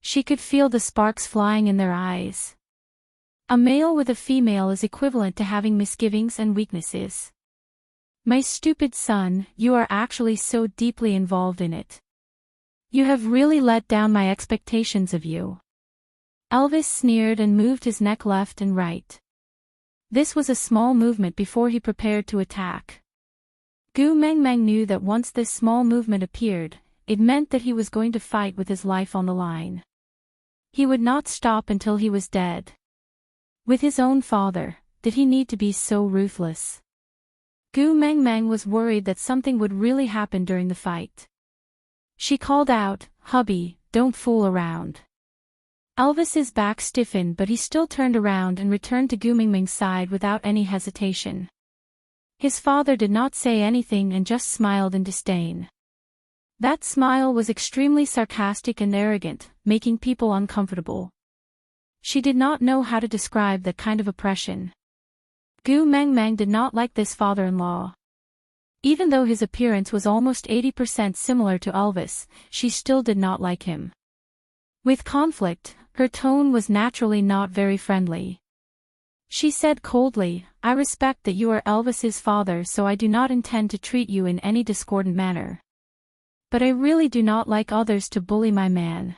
She could feel the sparks flying in their eyes. A male with a female is equivalent to having misgivings and weaknesses. "My stupid son, you are actually so deeply involved in it. You have really let down my expectations of you." Elvis sneered and moved his neck left and right. This was a small movement before he prepared to attack. Gu Meng Meng knew that once this small movement appeared, it meant that he was going to fight with his life on the line. He would not stop until he was dead. With his own father, did he need to be so ruthless? Gu Meng Meng was worried that something would really happen during the fight. She called out, "Hubby, don't fool around." Elvis's back stiffened, but he still turned around and returned to Gu Meng Meng's side without any hesitation. His father did not say anything and just smiled in disdain. That smile was extremely sarcastic and arrogant, making people uncomfortable. She did not know how to describe that kind of oppression. Gu Meng Meng did not like this father-in-law. Even though his appearance was almost 80% similar to Elvis, she still did not like him. With conflict, her tone was naturally not very friendly. She said coldly, "I respect that you are Elvis's father, so I do not intend to treat you in any discordant manner. But I really do not like others to bully my man.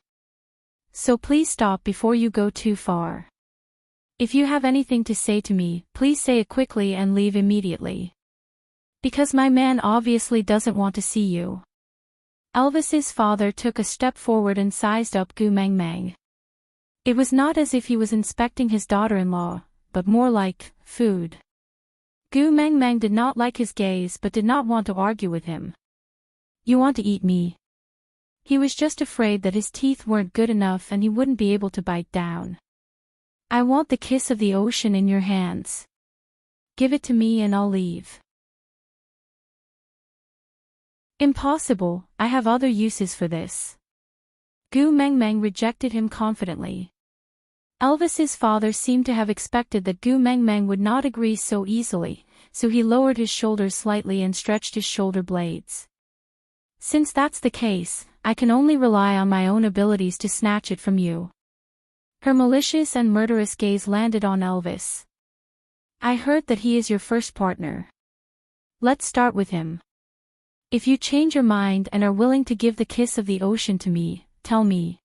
So please stop before you go too far. If you have anything to say to me, please say it quickly and leave immediately. Because my man obviously doesn't want to see you." Elvis's father took a step forward and sized up Gu Meng Meng. It was not as if he was inspecting his daughter-in-law, but more like food. Gu Meng Meng did not like his gaze but did not want to argue with him. "You want to eat me?" He was just afraid that his teeth weren't good enough and he wouldn't be able to bite down. "I want the kiss of the ocean in your hands. Give it to me and I'll leave." "Impossible, I have other uses for this." Gu Meng Meng rejected him confidently. Elvis's father seemed to have expected that Gu Meng Meng would not agree so easily, so he lowered his shoulders slightly and stretched his shoulder blades. "Since that's the case, I can only rely on my own abilities to snatch it from you." Her malicious and murderous gaze landed on Elvis. "I heard that he is your first partner. Let's start with him. If you change your mind and are willing to give the kiss of the ocean to me, tell me.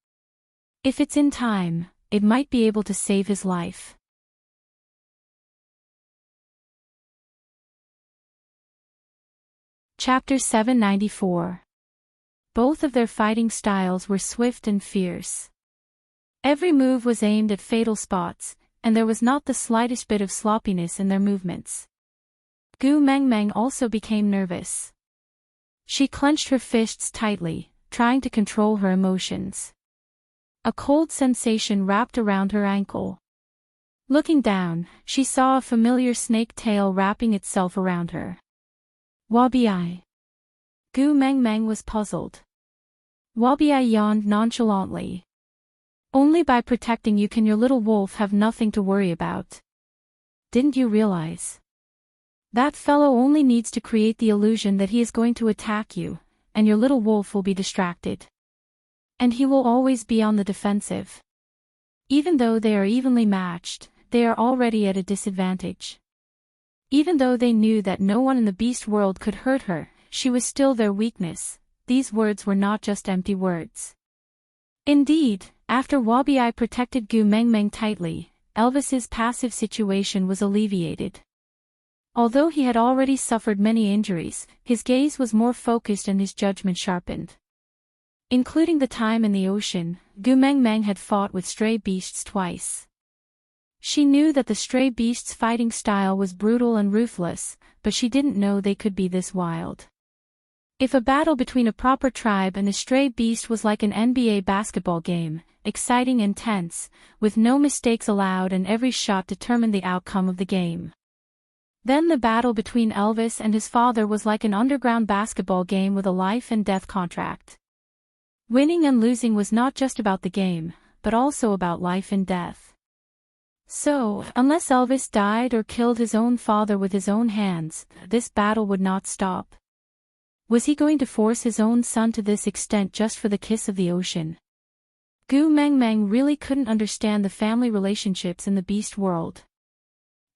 If it's in time, it might be able to save his life." Chapter 794. Both of their fighting styles were swift and fierce. Every move was aimed at fatal spots, and there was not the slightest bit of sloppiness in their movements. Gu Meng Meng also became nervous. She clenched her fists tightly, trying to control her emotions. A cold sensation wrapped around her ankle. Looking down, she saw a familiar snake tail wrapping itself around her. "Wabi-ai." Gu Meng Meng was puzzled. Wabi-ai yawned nonchalantly. "Only by protecting you can your little wolf have nothing to worry about. Didn't you realize? That fellow only needs to create the illusion that he is going to attack you, and your little wolf will be distracted. And he will always be on the defensive. Even though they are evenly matched, they are already at a disadvantage. Even though they knew that no one in the beast world could hurt her, she was still their weakness. These words were not just empty words. Indeed, after Wabi-ai protected Gu Meng Meng tightly, Elvis's passive situation was alleviated. Although he had already suffered many injuries, his gaze was more focused and his judgment sharpened. Including the time in the ocean, Gu Meng Meng had fought with stray beasts twice. She knew that the stray beasts' fighting style was brutal and ruthless, but she didn't know they could be this wild. If a battle between a proper tribe and a stray beast was like an NBA basketball game, exciting and tense, with no mistakes allowed and every shot determined the outcome of the game, then the battle between Elvis and his father was like an underground basketball game with a life and death contract. Winning and losing was not just about the game, but also about life and death. So, unless Elvis died or killed his own father with his own hands, this battle would not stop. Was he going to force his own son to this extent just for the kiss of the ocean? Gu Meng Meng really couldn't understand the family relationships in the beast world.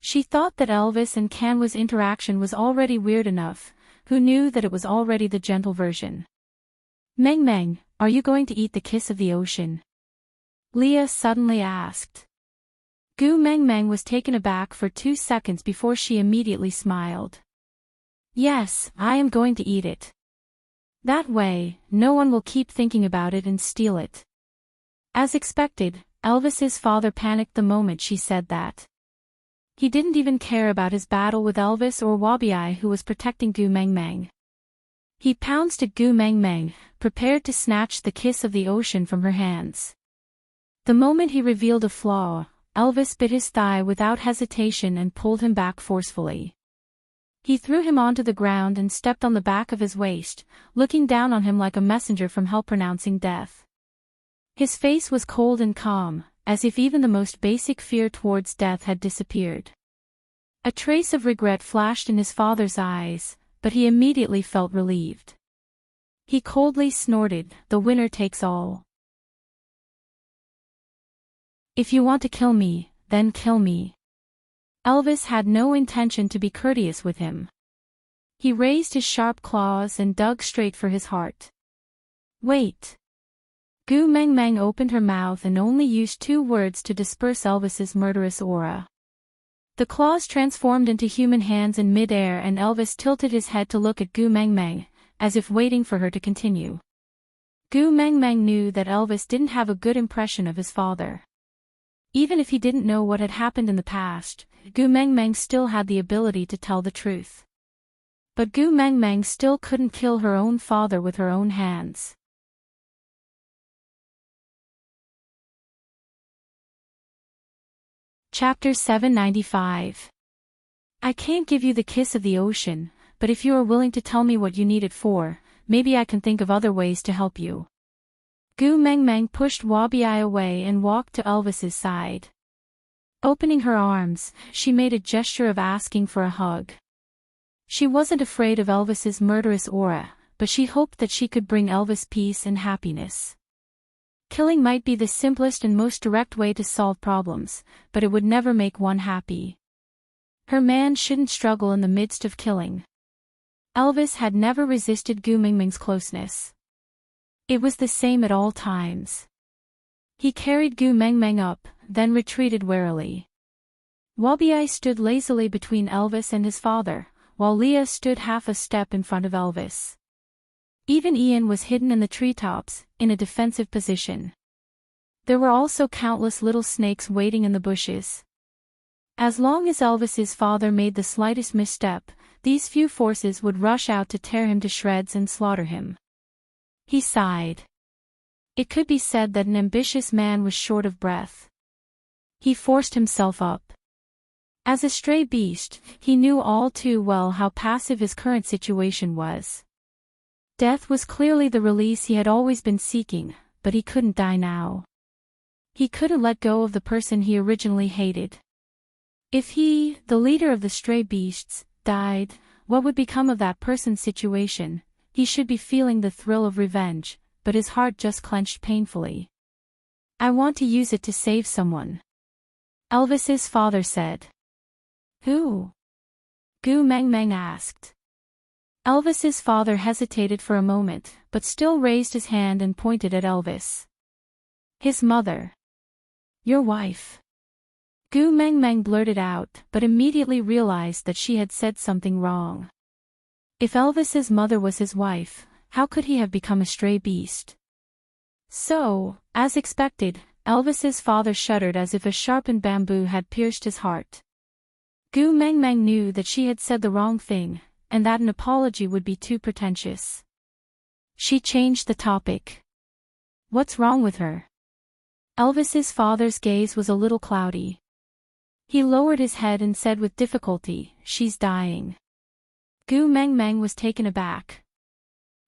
She thought that Elvis and Kanwa's interaction was already weird enough, who knew that it was already the gentle version. Meng Meng, are you going to eat the kiss of the ocean? Leah suddenly asked. Gu Meng Meng was taken aback for 2 seconds before she immediately smiled. Yes, I am going to eat it. That way, no one will keep thinking about it and steal it. As expected, Elvis's father panicked the moment she said that. He didn't even care about his battle with Elvis or Wabi, who was protecting Gu Meng Meng. He pounced at Gu Meng Meng, prepared to snatch the kiss of the ocean from her hands. The moment he revealed a flaw, Elvis bit his thigh without hesitation and pulled him back forcefully. He threw him onto the ground and stepped on the back of his waist, looking down on him like a messenger from hell pronouncing death. His face was cold and calm, as if even the most basic fear towards death had disappeared. A trace of regret flashed in his father's eyes, but he immediately felt relieved. He coldly snorted, "The winner takes all. If you want to kill me, then kill me." Elvis had no intention to be courteous with him. He raised his sharp claws and dug straight for his heart. Wait. Gu Meng Meng opened her mouth and only used 2 words to disperse Elvis's murderous aura. The claws transformed into human hands in mid-air and Elvis tilted his head to look at Gu Meng Meng, as if waiting for her to continue. Gu Meng Meng knew that Elvis didn't have a good impression of his father. Even if he didn't know what had happened in the past, Gu Meng Meng still had the ability to tell the truth. But Gu Meng Meng still couldn't kill her own father with her own hands. Chapter 795. I can't give you the kiss of the ocean, but if you are willing to tell me what you need it for, maybe I can think of other ways to help you. Gu Meng Meng pushed Wabi away and walked to Elvis's side. Opening her arms, she made a gesture of asking for a hug. She wasn't afraid of Elvis's murderous aura, but she hoped that she could bring Elvis peace and happiness. Killing might be the simplest and most direct way to solve problems, but it would never make one happy. Her man shouldn't struggle in the midst of killing. Elvis had never resisted Gu Meng Meng's closeness. It was the same at all times. He carried Gu Meng Meng up, then retreated warily. Wabi stood lazily between Elvis and his father, while Leah stood half a step in front of Elvis. Even Ian was hidden in the treetops, in a defensive position. There were also countless little snakes waiting in the bushes. As long as Elvis's father made the slightest misstep, these few forces would rush out to tear him to shreds and slaughter him. He sighed. It could be said that an ambitious man was short of breath. He forced himself up. As a stray beast, he knew all too well how passive his current situation was. Death was clearly the release he had always been seeking, but he couldn't die now. He couldn't let go of the person he originally hated. If he, the leader of the stray beasts, died, what would become of that person's situation? He should be feeling the thrill of revenge, but his heart just clenched painfully. I want to use it to save someone. Elvis's father said. Who? Gu Meng Meng asked. Elvis's father hesitated for a moment, but still raised his hand and pointed at Elvis. His mother. Your wife. Gu Meng Meng blurted out, but immediately realized that she had said something wrong. If Elvis's mother was his wife, how could he have become a stray beast? So, as expected, Elvis's father shuddered as if a sharpened bamboo had pierced his heart. Gu Mengmeng knew that she had said the wrong thing, and that an apology would be too pretentious. She changed the topic. What's wrong with her? Elvis's father's gaze was a little cloudy. He lowered his head and said with difficulty, "She's dying." Gu Mengmeng was taken aback.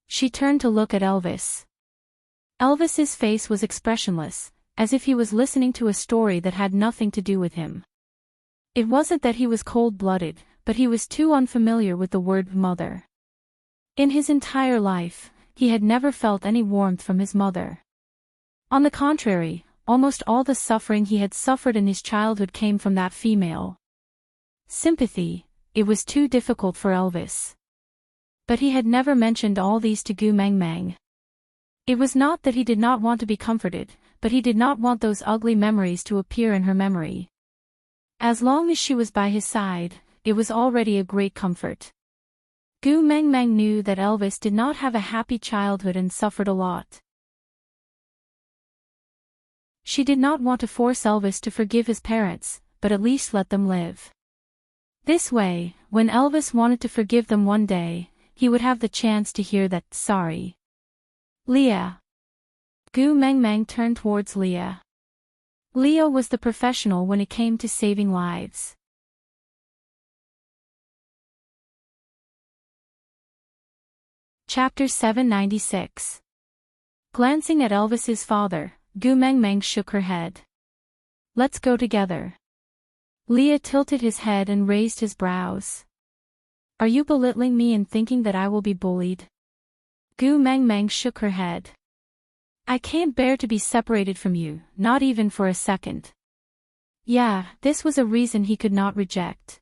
She turned to look at Elvis. Elvis's face was expressionless, as if he was listening to a story that had nothing to do with him. It wasn't that he was cold-blooded, but he was too unfamiliar with the word mother. In his entire life, he had never felt any warmth from his mother. On the contrary, almost all the suffering he had suffered in his childhood came from that female. Sympathy, it was too difficult for Elvis. But he had never mentioned all these to Gu Mengmeng. It was not that he did not want to be comforted, but he did not want those ugly memories to appear in her memory. As long as she was by his side, it was already a great comfort. Gu Mengmeng knew that Elvis did not have a happy childhood and suffered a lot. She did not want to force Elvis to forgive his parents, but at least let them live. This way, when Elvis wanted to forgive them one day, he would have the chance to hear that sorry. Leah. Gu Mengmeng turned towards Leah. Leah was the professional when it came to saving lives. Chapter 796. Glancing at Elvis's father, Gu Mengmeng shook her head. Let's go together. Leah tilted his head and raised his brows. Are you belittling me and thinking that I will be bullied? Gu Mengmeng shook her head. I can't bear to be separated from you, not even for a second. Yeah, this was a reason he could not reject.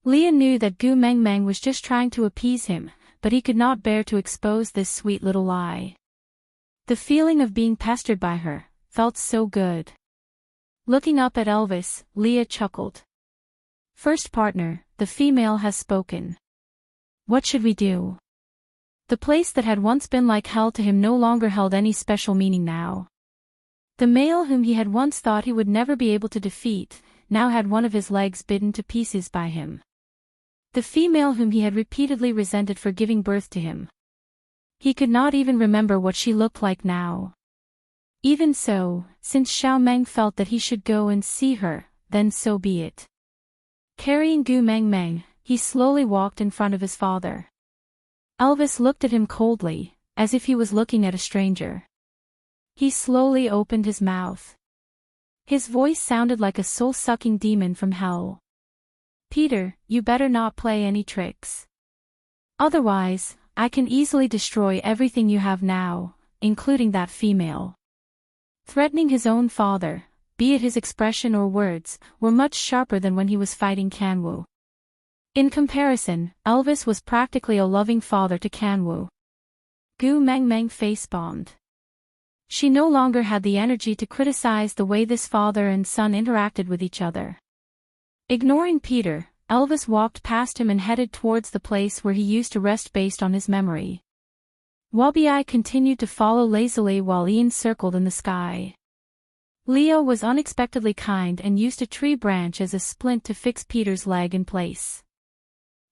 Leah knew that Gu Mengmeng was just trying to appease him, but he could not bear to expose this sweet little lie. The feeling of being pestered by her felt so good. Looking up at Elvis, Leah chuckled. First partner, the female has spoken. What should we do? The place that had once been like hell to him no longer held any special meaning now. The male whom he had once thought he would never be able to defeat, now had one of his legs bitten to pieces by him. The female whom he had repeatedly resented for giving birth to him. He could not even remember what she looked like now. Even so, since Xiao Meng felt that he should go and see her, then so be it. Carrying Gu Mengmeng, he slowly walked in front of his father. Elvis looked at him coldly, as if he was looking at a stranger. He slowly opened his mouth. His voice sounded like a soul-sucking demon from hell. Peter, you better not play any tricks. Otherwise, I can easily destroy everything you have now, including that female. Threatening his own father, be it his expression or words, were much sharper than when he was fighting Kanwu. In comparison, Elvis was practically a loving father to Kanwu. Gu Mengmeng face-bombed. She no longer had the energy to criticize the way this father and son interacted with each other. Ignoring Peter, Elvis walked past him and headed towards the place where he used to rest based on his memory. Wabi continued to follow lazily while Ian circled in the sky. Leo was unexpectedly kind and used a tree branch as a splint to fix Peter's leg in place.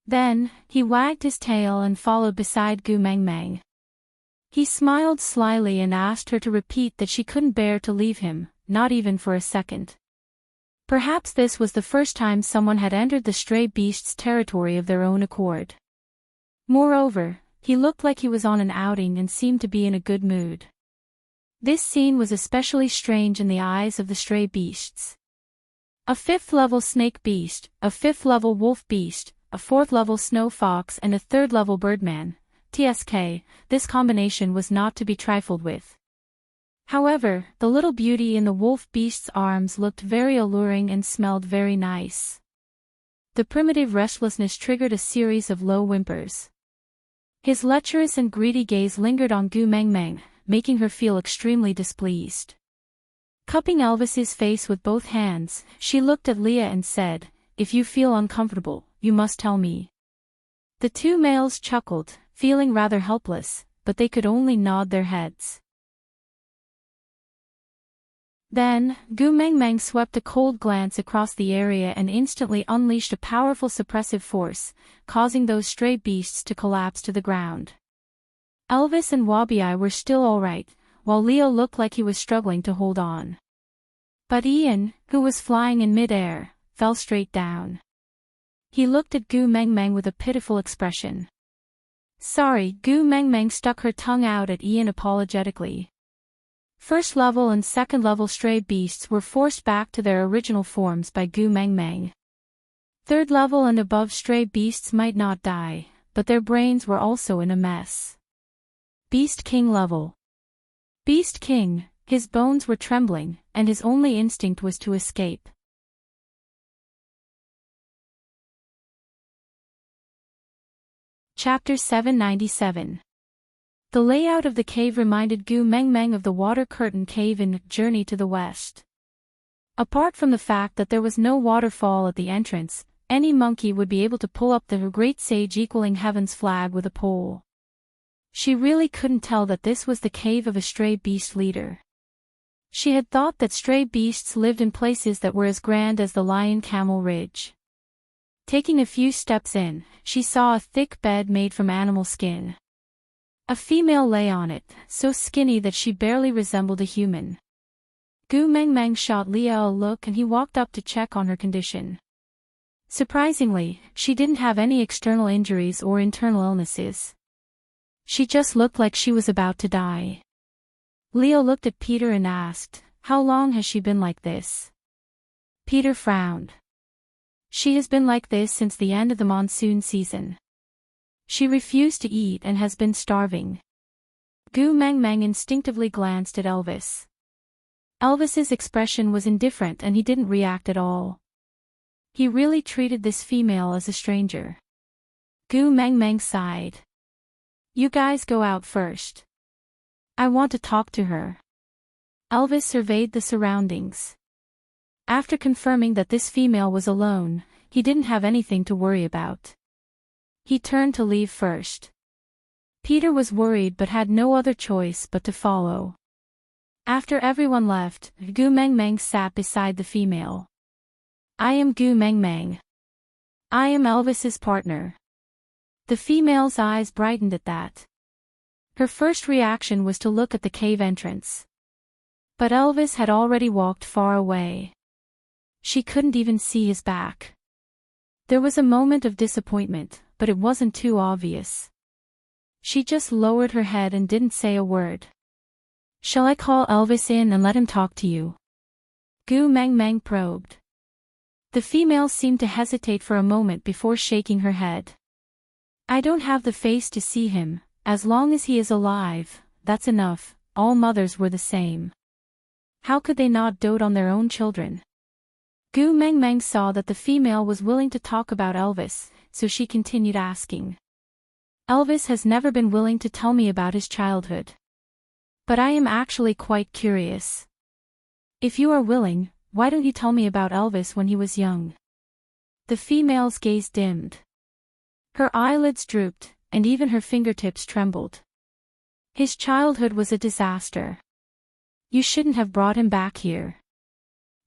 Then, he wagged his tail and followed beside Gu Mengmeng. He smiled slyly and asked her to repeat that she couldn't bear to leave him, not even for a second. Perhaps this was the first time someone had entered the stray beast's territory of their own accord. Moreover, he looked like he was on an outing and seemed to be in a good mood. This scene was especially strange in the eyes of the stray beasts. A 5th-level snake beast, a 5th-level wolf beast, a 4th-level snow fox and a 3rd-level birdman, TSK, this combination was not to be trifled with. However, the little beauty in the wolf beast's arms looked very alluring and smelled very nice. The primitive restlessness triggered a series of low whimpers. His lecherous and greedy gaze lingered on Gu Mengmeng, making her feel extremely displeased. Cupping Elvis's face with both hands, she looked at Leah and said, "If you feel uncomfortable, you must tell me." The two males chuckled, feeling rather helpless, but they could only nod their heads. Then, Gu Mengmeng swept a cold glance across the area and instantly unleashed a powerful suppressive force, causing those stray beasts to collapse to the ground. Elvis and Wabi were still alright, while Leo looked like he was struggling to hold on. But Ian, who was flying in mid-air, fell straight down. He looked at Gu Mengmeng with a pitiful expression. Sorry, Gu Mengmeng stuck her tongue out at Ian apologetically. First level and second level stray beasts were forced back to their original forms by Gu Mengmeng. Third level and above stray beasts might not die, but their brains were also in a mess. Beast King level. Beast King, his bones were trembling, and his only instinct was to escape. Chapter 797. The layout of the cave reminded Gu Mengmeng of the water curtain cave in Journey to the West. Apart from the fact that there was no waterfall at the entrance, any monkey would be able to pull up the great sage equaling heaven's flag with a pole. She really couldn't tell that this was the cave of a stray beast leader. She had thought that stray beasts lived in places that were as grand as the Lion Camel Ridge. Taking a few steps in, she saw a thick bed made from animal skin. A female lay on it, so skinny that she barely resembled a human. Gu Mengmeng shot Leo a look and he walked up to check on her condition. Surprisingly, she didn't have any external injuries or internal illnesses. She just looked like she was about to die. Leo looked at Peter and asked, "How long has she been like this?" Peter frowned. "She has been like this since the end of the monsoon season. She refused to eat and has been starving." Gu Mengmeng instinctively glanced at Elvis. Elvis's expression was indifferent and he didn't react at all. He really treated this female as a stranger. Gu Mengmeng sighed. "You guys go out first. I want to talk to her." Elvis surveyed the surroundings. After confirming that this female was alone, he didn't have anything to worry about. He turned to leave first. Peter was worried but had no other choice but to follow. After everyone left, Gu Mengmeng sat beside the female. "I am Gu Mengmeng. I am Elvis's partner." The female's eyes brightened at that. Her first reaction was to look at the cave entrance. But Elvis had already walked far away. She couldn't even see his back. There was a moment of disappointment, but it wasn't too obvious. She just lowered her head and didn't say a word. "Shall I call Elvis in and let him talk to you?" Gu Mengmeng probed. The female seemed to hesitate for a moment before shaking her head. "I don't have the face to see him. As long as he is alive, that's enough." All mothers were the same. How could they not dote on their own children? Gu Mengmeng saw that the female was willing to talk about Elvis, so she continued asking. "Elvis has never been willing to tell me about his childhood. But I am actually quite curious. If you are willing, why don't you tell me about Elvis when he was young?" The female's gaze dimmed. Her eyelids drooped, and even her fingertips trembled. "His childhood was a disaster. You shouldn't have brought him back here.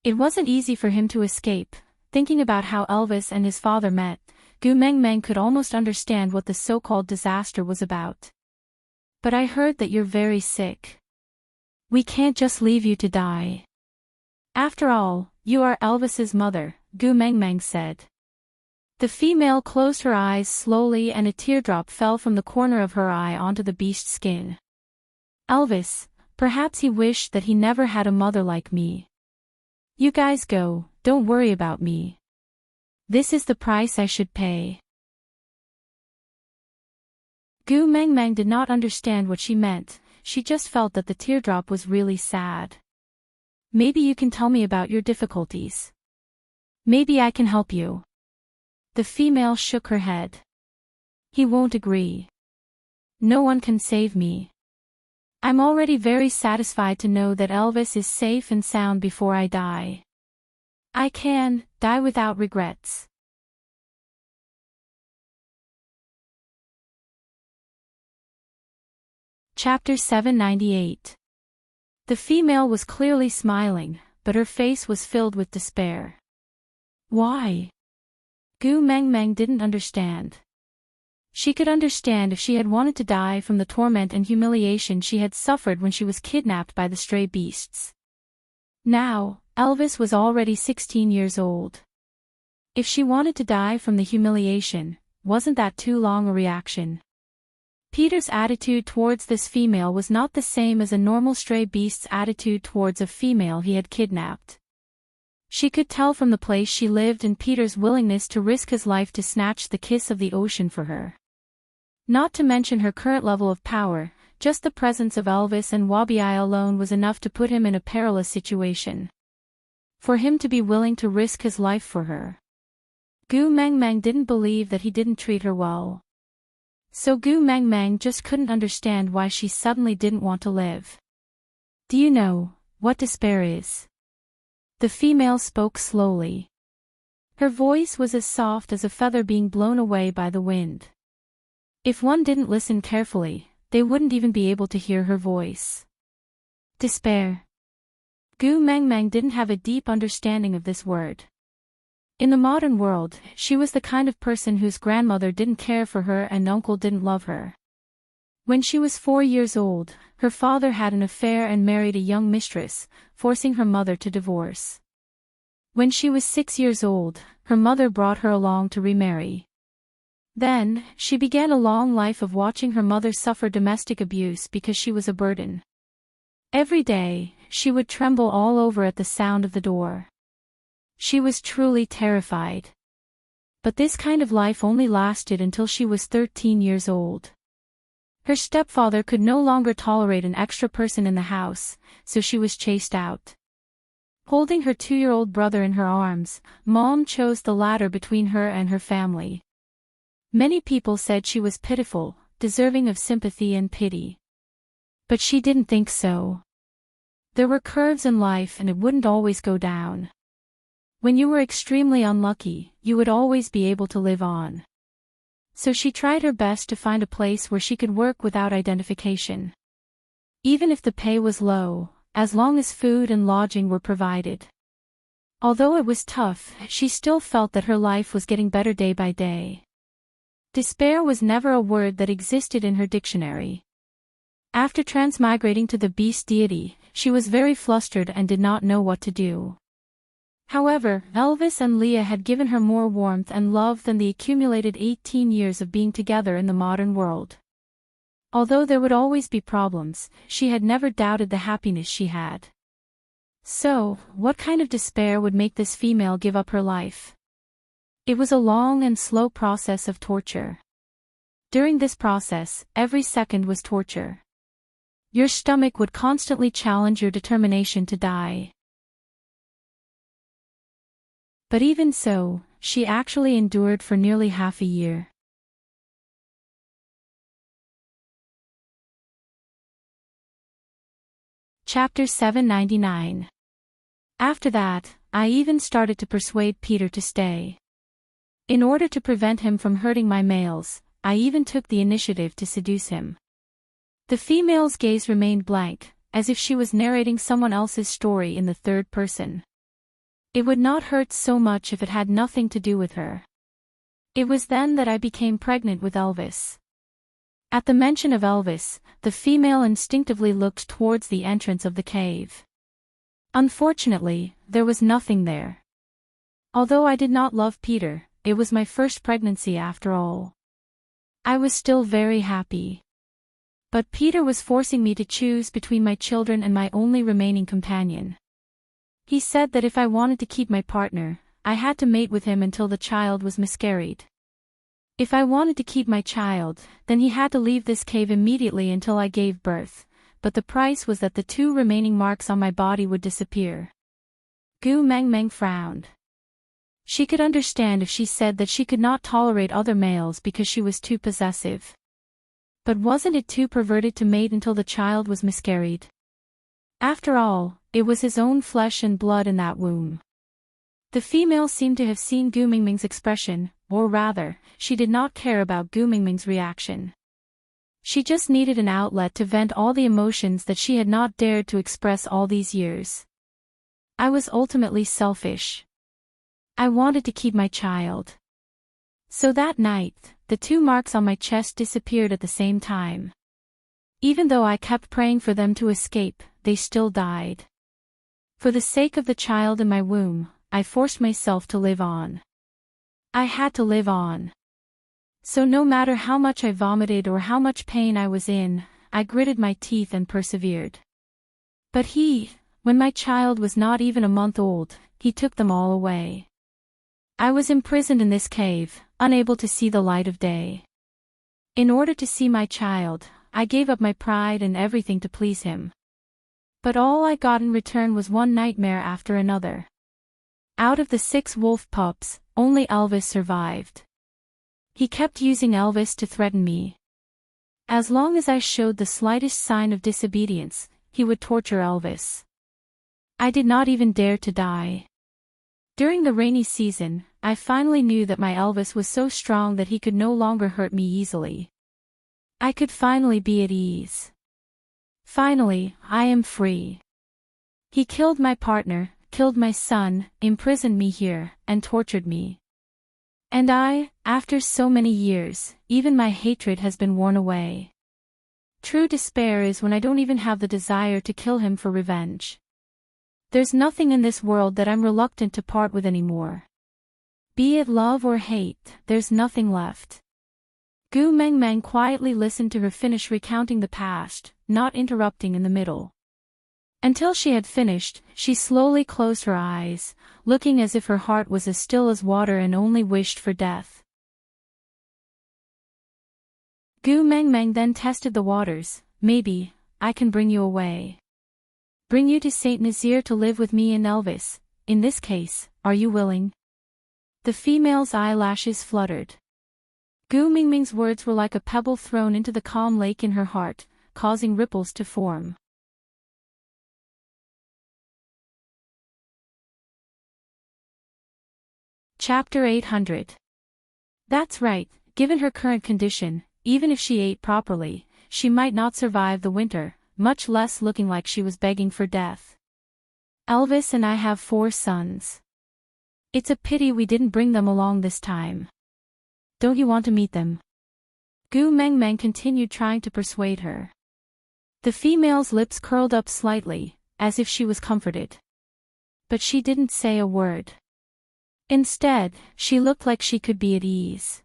It wasn't easy for him to escape." Thinking about how Elvis and his father met, Gu Mengmeng could almost understand what the so-called disaster was about. "But I heard that you're very sick. We can't just leave you to die. After all, you are Elvis's mother," Gu Mengmeng said. The female closed her eyes slowly and a teardrop fell from the corner of her eye onto the beast's skin. "Elvis, perhaps he wished that he never had a mother like me. You guys go, don't worry about me. This is the price I should pay." Gu Mengmeng did not understand what she meant, she just felt that the teardrop was really sad. "Maybe you can tell me about your difficulties. Maybe I can help you." The female shook her head. "He won't agree. No one can save me. I'm already very satisfied to know that Elvis is safe and sound before I die. I can die without regrets." Chapter 798. The female was clearly smiling, but her face was filled with despair. Why? Gu Meng Meng didn't understand. She could understand if she had wanted to die from the torment and humiliation she had suffered when she was kidnapped by the stray beasts. Now, Elvis was already 16 years old. If she wanted to die from the humiliation, wasn't that too long a reaction? Peter's attitude towards this female was not the same as a normal stray beast's attitude towards a female he had kidnapped. She could tell from the place she lived and Peter's willingness to risk his life to snatch the kiss of the ocean for her. Not to mention her current level of power, just the presence of Elvis and Wabi alone was enough to put him in a perilous situation. For him to be willing to risk his life for her. Gu Meng Meng didn't believe that he didn't treat her well. So Gu Meng Meng just couldn't understand why she suddenly didn't want to live. Do you know what despair is? The female spoke slowly. Her voice was as soft as a feather being blown away by the wind. If one didn't listen carefully, they wouldn't even be able to hear her voice. Despair. Gu Meng Meng didn't have a deep understanding of this word. In the modern world, she was the kind of person whose grandmother didn't care for her and uncle didn't love her. When she was 4 years old, her father had an affair and married a young mistress, forcing her mother to divorce. When she was 6 years old, her mother brought her along to remarry. Then, she began a long life of watching her mother suffer domestic abuse because she was a burden. Every day, she would tremble all over at the sound of the door. She was truly terrified. But this kind of life only lasted until she was 13 years old. Her stepfather could no longer tolerate an extra person in the house, so she was chased out. Holding her 2-year-old brother in her arms, Mom chose the latter between her and her family. Many people said she was pitiful, deserving of sympathy and pity. But she didn't think so. There were curves in life and it wouldn't always go down. When you were extremely unlucky, you would always be able to live on. So she tried her best to find a place where she could work without identification. Even if the pay was low, as long as food and lodging were provided. Although it was tough, she still felt that her life was getting better day by day. Despair was never a word that existed in her dictionary. After transmigrating to the beast deity, she was very flustered and did not know what to do. However, Elvis and Leah had given her more warmth and love than the accumulated 18 years of being together in the modern world. Although there would always be problems, she had never doubted the happiness she had. So, what kind of despair would make this female give up her life? It was a long and slow process of torture. During this process, every second was torture. Your stomach would constantly challenge your determination to die. But even so, she actually endured for nearly half a year. Chapter 799. After that, I even started to persuade Peter to stay. In order to prevent him from hurting my males, I even took the initiative to seduce him. The female's gaze remained blank, as if she was narrating someone else's story in the third person. It would not hurt so much if it had nothing to do with her. It was then that I became pregnant with Elvis. At the mention of Elvis, the female instinctively looked towards the entrance of the cave. Unfortunately, there was nothing there. Although I did not love Peter, it was my first pregnancy after all. I was still very happy. But Peter was forcing me to choose between my children and my only remaining companion. He said that if I wanted to keep my partner, I had to mate with him until the child was miscarried. If I wanted to keep my child, then he had to leave this cave immediately until I gave birth, but the price was that the 2 remaining marks on my body would disappear. Gu Meng Meng frowned. She could understand if she said that she could not tolerate other males because she was too possessive. But wasn't it too perverted to mate until the child was miscarried? After all, it was his own flesh and blood in that womb. The female seemed to have seen Gu Mingming's expression, or rather, she did not care about Gu Mingming's reaction. She just needed an outlet to vent all the emotions that she had not dared to express all these years. I was ultimately selfish. I wanted to keep my child. So that night, the 2 marks on my chest disappeared at the same time. Even though I kept praying for them to escape, they still died. For the sake of the child in my womb, I forced myself to live on. I had to live on. So no matter how much I vomited or how much pain I was in, I gritted my teeth and persevered. But when my child was not even a month old, he took them all away. I was imprisoned in this cave, unable to see the light of day. In order to see my child, I gave up my pride and everything to please him. But all I got in return was one nightmare after another. Out of the 6 wolf pups, only Elvis survived. He kept using Elvis to threaten me. As long as I showed the slightest sign of disobedience, he would torture Elvis. I did not even dare to die. During the rainy season, I finally knew that my Elvis was so strong that he could no longer hurt me easily. I could finally be at ease. Finally, I am free. He killed my partner, killed my son, imprisoned me here, and tortured me. And after so many years, even my hatred has been worn away. True despair is when I don't even have the desire to kill him for revenge. There's nothing in this world that I'm reluctant to part with anymore. Be it love or hate, there's nothing left. Gu Meng Meng quietly listened to her finish recounting the past, not interrupting in the middle. Until she had finished, she slowly closed her eyes, looking as if her heart was as still as water and only wished for death. Gu Meng Meng then tested the waters. Maybe I can bring you away. Bring you to Saint Nazaire to live with me and Elvis. In this case, are you willing? The female's eyelashes fluttered. Gu Mingming's words were like a pebble thrown into the calm lake in her heart, causing ripples to form. Chapter 800. That's right, given her current condition, even if she ate properly, she might not survive the winter, much less looking like she was begging for death. Elvis and I have 4 sons. It's a pity we didn't bring them along this time. Don't you want to meet them? Gu Meng Meng continued trying to persuade her. The female's lips curled up slightly, as if she was comforted. But she didn't say a word. Instead, she looked like she could be at ease.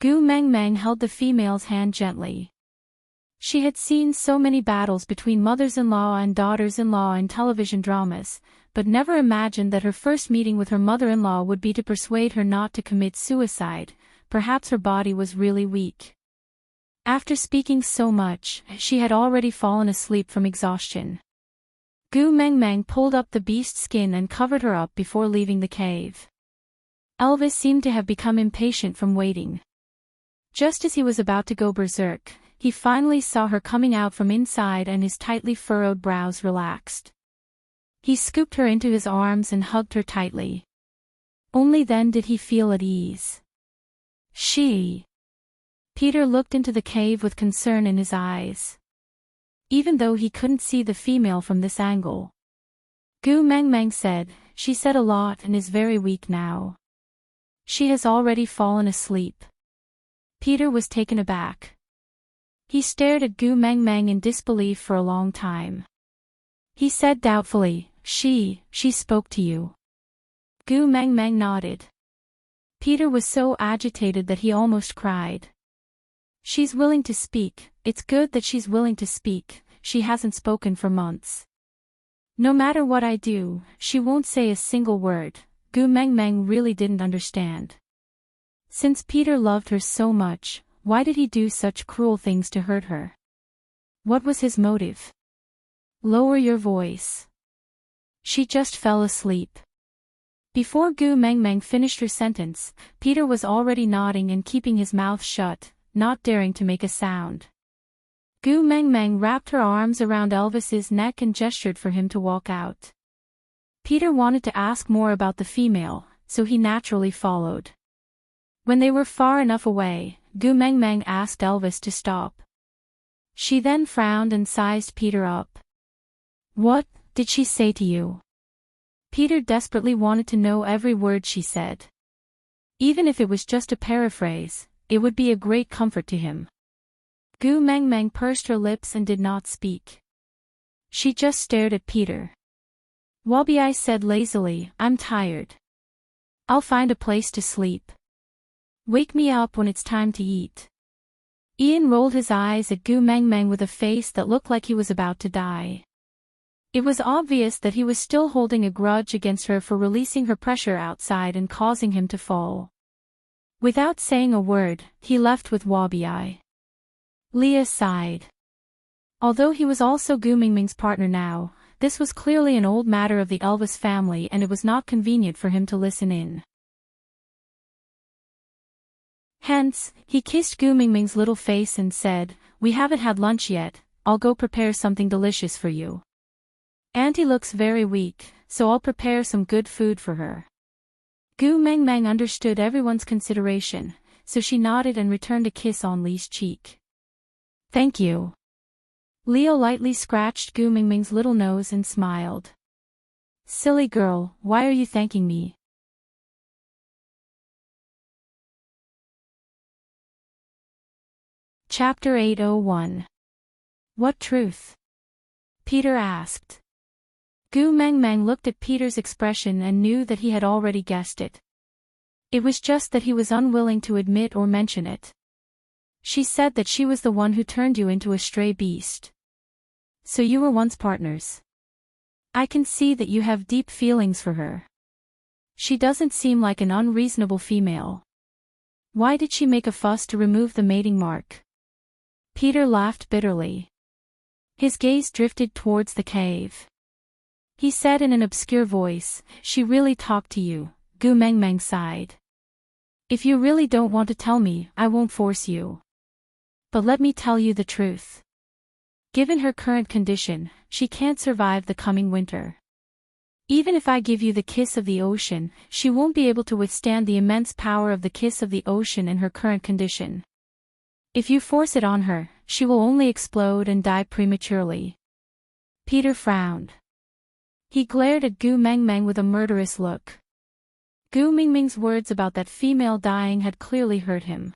Gu Meng Meng held the female's hand gently. She had seen so many battles between mothers-in-law and daughters-in-law in television dramas, but never imagined that her first meeting with her mother-in-law would be to persuade her not to commit suicide. Perhaps her body was really weak. After speaking so much, she had already fallen asleep from exhaustion. Gu Meng Meng pulled up the beast's skin and covered her up before leaving the cave. Elvis seemed to have become impatient from waiting. Just as he was about to go berserk, he finally saw her coming out from inside and his tightly furrowed brows relaxed. He scooped her into his arms and hugged her tightly. Only then did he feel at ease. Peter looked into the cave with concern in his eyes. Even though he couldn't see the female from this angle. Gu Meng Meng said, she said a lot and is very weak now. She has already fallen asleep. Peter was taken aback. He stared at Gu Meng Meng in disbelief for a long time. He said doubtfully, she spoke to you. Gu Meng Meng nodded. Peter was so agitated that he almost cried. She's willing to speak, it's good that she's willing to speak, she hasn't spoken for months. No matter what I do, she won't say a single word. Gu Meng Meng really didn't understand. Since Peter loved her so much, why did he do such cruel things to hurt her? What was his motive? Lower your voice. She just fell asleep. Before Gu Meng Meng finished her sentence, Peter was already nodding and keeping his mouth shut, not daring to make a sound. Gu Meng Meng wrapped her arms around Elvis's neck and gestured for him to walk out. Peter wanted to ask more about the female, so he naturally followed. When they were far enough away, Gu Meng Meng asked Elvis to stop. She then frowned and sized Peter up. What did she say to you? Peter desperately wanted to know every word she said. Even if it was just a paraphrase, it would be a great comfort to him. Gu Meng Meng pursed her lips and did not speak. She just stared at Peter. Wabi said lazily, I'm tired. I'll find a place to sleep. Wake me up when it's time to eat. Ian rolled his eyes at Gu Meng Meng with a face that looked like he was about to die. It was obvious that he was still holding a grudge against her for releasing her pressure outside and causing him to fall. Without saying a word, he left with Wabi. Leah sighed. Although he was also Gu Mingming's partner now, this was clearly an old matter of the Elvis family and it was not convenient for him to listen in. Hence, he kissed Gu Mingming's little face and said, We haven't had lunch yet, I'll go prepare something delicious for you. Auntie looks very weak, so I'll prepare some good food for her. Gu Meng Meng understood everyone's consideration, so she nodded and returned a kiss on Lee's cheek. Thank you. Leo lightly scratched Gu Mingming's little nose and smiled. Silly girl, why are you thanking me? Chapter 801. What truth? Peter asked. Gu Meng Meng looked at Peter's expression and knew that he had already guessed it. It was just that he was unwilling to admit or mention it. She said that she was the one who turned you into a stray beast. So you were once partners. I can see that you have deep feelings for her. She doesn't seem like an unreasonable female. Why did she make a fuss to remove the mating mark? Peter laughed bitterly. His gaze drifted towards the cave. He said in an obscure voice, She really talked to you. Gu Meng Meng sighed. If you really don't want to tell me, I won't force you. But let me tell you the truth. Given her current condition, she can't survive the coming winter. Even if I give you the kiss of the ocean, she won't be able to withstand the immense power of the kiss of the ocean in her current condition. If you force it on her, she will only explode and die prematurely. Peter frowned. He glared at Gu Meng Meng with a murderous look. Gu Mingming's words about that female dying had clearly hurt him.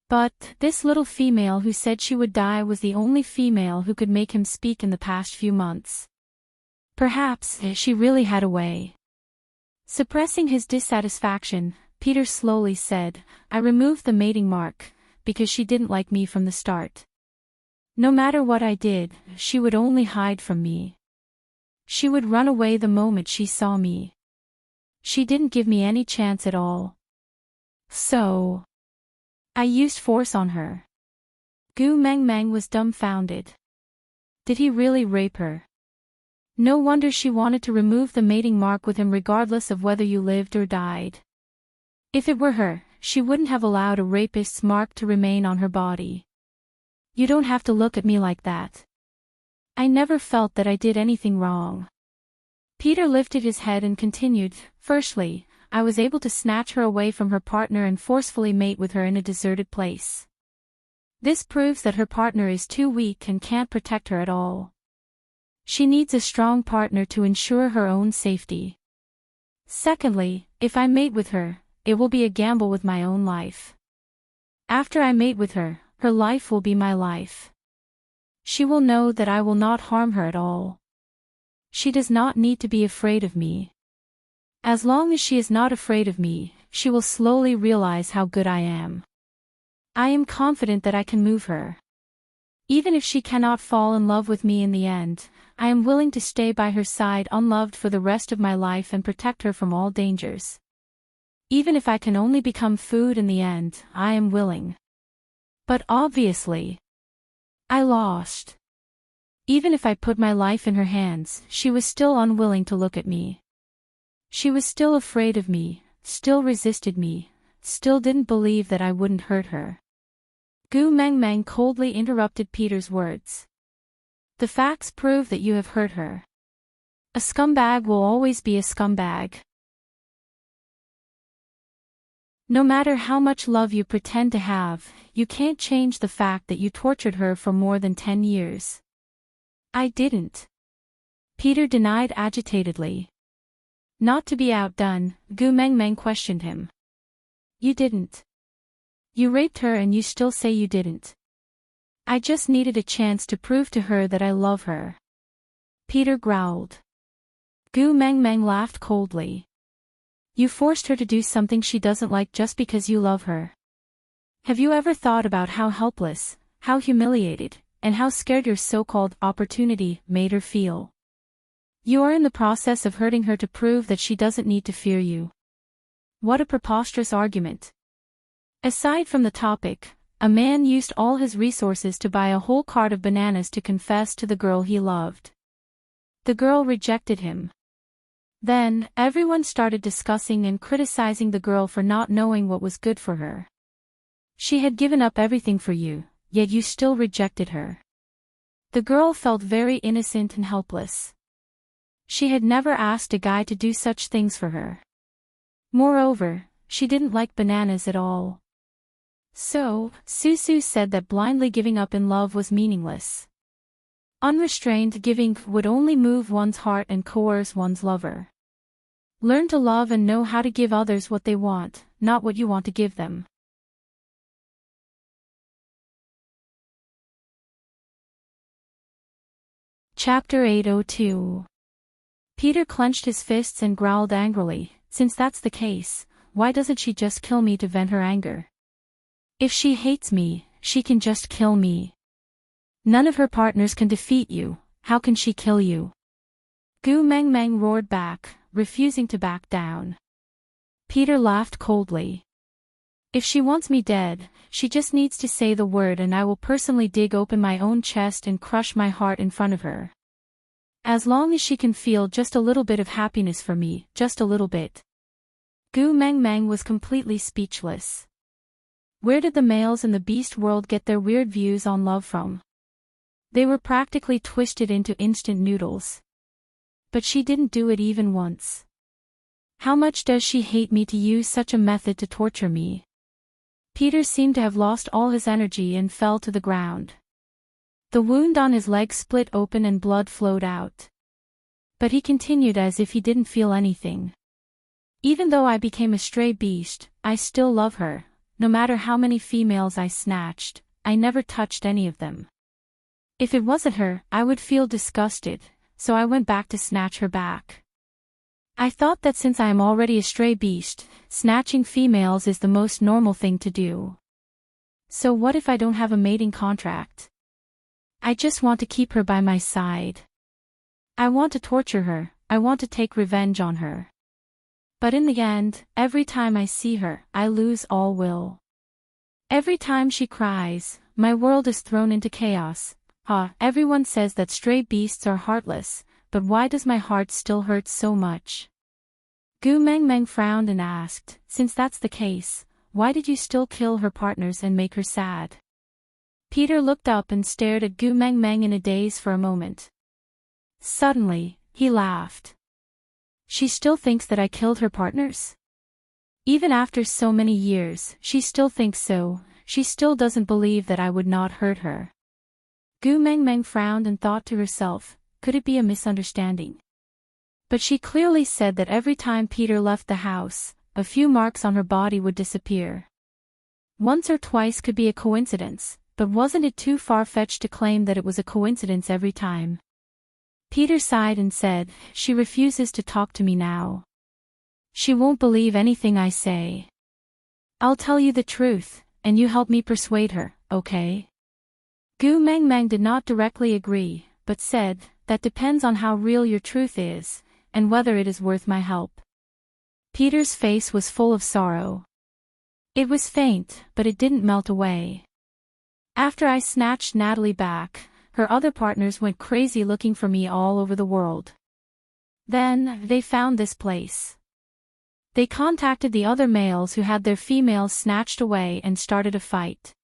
But, this little female who said she would die was the only female who could make him speak in the past few months. Perhaps, she really had a way. Suppressing his dissatisfaction, Peter slowly said, I removed the mating mark, because she didn't like me from the start. No matter what I did, she would only hide from me. She would run away the moment she saw me. She didn't give me any chance at all. So, I used force on her. Gu Meng Meng was dumbfounded. Did he really rape her? No wonder she wanted to remove the mating mark with him regardless of whether you lived or died. If it were her, she wouldn't have allowed a rapist's mark to remain on her body. You don't have to look at me like that. I never felt that I did anything wrong. Peter lifted his head and continued, Firstly, I was able to snatch her away from her partner and forcefully mate with her in a deserted place. This proves that her partner is too weak and can't protect her at all. She needs a strong partner to ensure her own safety. Secondly, if I mate with her, it will be a gamble with my own life. After I mate with her, her life will be my life. She will know that I will not harm her at all. She does not need to be afraid of me. As long as she is not afraid of me, she will slowly realize how good I am. I am confident that I can move her. Even if she cannot fall in love with me in the end, I am willing to stay by her side unloved for the rest of my life and protect her from all dangers. Even if I can only become food in the end, I am willing. But obviously, I lost. Even if I put my life in her hands, she was still unwilling to look at me. She was still afraid of me, still resisted me, still didn't believe that I wouldn't hurt her. Gu Meng Meng coldly interrupted Peter's words. The facts prove that you have hurt her. A scumbag will always be a scumbag. No matter how much love you pretend to have, you can't change the fact that you tortured her for more than 10 years. I didn't. Peter denied agitatedly. Not to be outdone, Gu Mengmeng questioned him. You didn't. You raped her and you still say you didn't. I just needed a chance to prove to her that I love her. Peter growled. Gu Mengmeng laughed coldly. You forced her to do something she doesn't like just because you love her. Have you ever thought about how helpless, how humiliated, and how scared your so-called opportunity made her feel? You are in the process of hurting her to prove that she doesn't need to fear you. What a preposterous argument. Aside from the topic, a man used all his resources to buy a whole cart of bananas to confess to the girl he loved. The girl rejected him. Then, everyone started discussing and criticizing the girl for not knowing what was good for her. She had given up everything for you, yet you still rejected her. The girl felt very innocent and helpless. She had never asked a guy to do such things for her. Moreover, she didn't like bananas at all. So, Susu said that blindly giving up in love was meaningless. Unrestrained giving would only move one's heart and coerce one's lover. Learn to love and know how to give others what they want, not what you want to give them. Chapter 802. Peter clenched his fists and growled angrily, since that's the case, why doesn't she just kill me to vent her anger? If she hates me, she can just kill me. None of her partners can defeat you, how can she kill you? Gu Mengmeng roared back, refusing to back down. Peter laughed coldly. If she wants me dead, she just needs to say the word and I will personally dig open my own chest and crush my heart in front of her. As long as she can feel just a little bit of happiness for me, just a little bit. Gu Mengmeng was completely speechless. Where did the males in the beast world get their weird views on love from? They were practically twisted into instant noodles. But she didn't do it even once. How much does she hate me to use such a method to torture me? Peter seemed to have lost all his energy and fell to the ground. The wound on his leg split open and blood flowed out. But he continued as if he didn't feel anything. Even though I became a stray beast, I still love her. No matter how many females I snatched, I never touched any of them. If it wasn't her, I would feel disgusted, so I went back to snatch her back. I thought that since I am already a stray beast, snatching females is the most normal thing to do. So what if I don't have a mating contract? I just want to keep her by my side. I want to torture her, I want to take revenge on her. But in the end, every time I see her, I lose all will. Every time she cries, my world is thrown into chaos. Everyone says that stray beasts are heartless, but why does my heart still hurt so much? Gu Mengmeng frowned and asked, since that's the case, why did you still kill her partners and make her sad? Peter looked up and stared at Gu Mengmeng in a daze for a moment. Suddenly, he laughed. She still thinks that I killed her partners? Even after so many years, she still thinks so, she still doesn't believe that I would not hurt her. Gu Mengmeng frowned and thought to herself, could it be a misunderstanding? But she clearly said that every time Peter left the house, a few marks on her body would disappear. Once or twice could be a coincidence, but wasn't it too far-fetched to claim that it was a coincidence every time? Peter sighed and said, she refuses to talk to me now. She won't believe anything I say. I'll tell you the truth, and you help me persuade her, okay? Gu Mengmeng did not directly agree, but said, that depends on how real your truth is, and whether it is worth my help. Peter's face was full of sorrow. It was faint, but it didn't melt away. After I snatched Natalie back, her other partners went crazy looking for me all over the world. Then, they found this place. They contacted the other males who had their females snatched away and started a fight.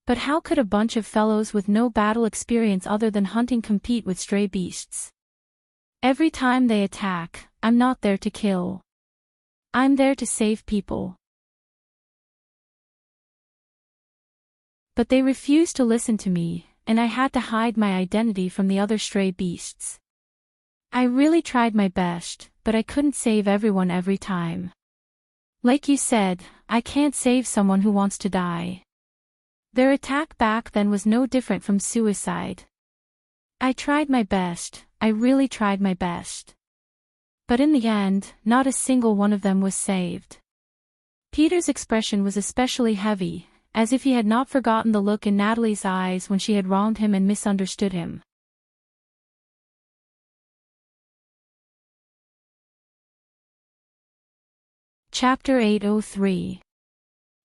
But how could a bunch of fellows with no battle experience other than hunting compete with stray beasts? Every time they attack, I'm not there to kill. I'm there to save people. But they refused to listen to me, and I had to hide my identity from the other stray beasts. I really tried my best, but I couldn't save everyone every time. Like you said, I can't save someone who wants to die. Their attack back then was no different from suicide. I tried my best, I really tried my best. But in the end, not a single one of them was saved. Peter's expression was especially heavy, as if he had not forgotten the look in Natalie's eyes when she had wronged him and misunderstood him. Chapter 803.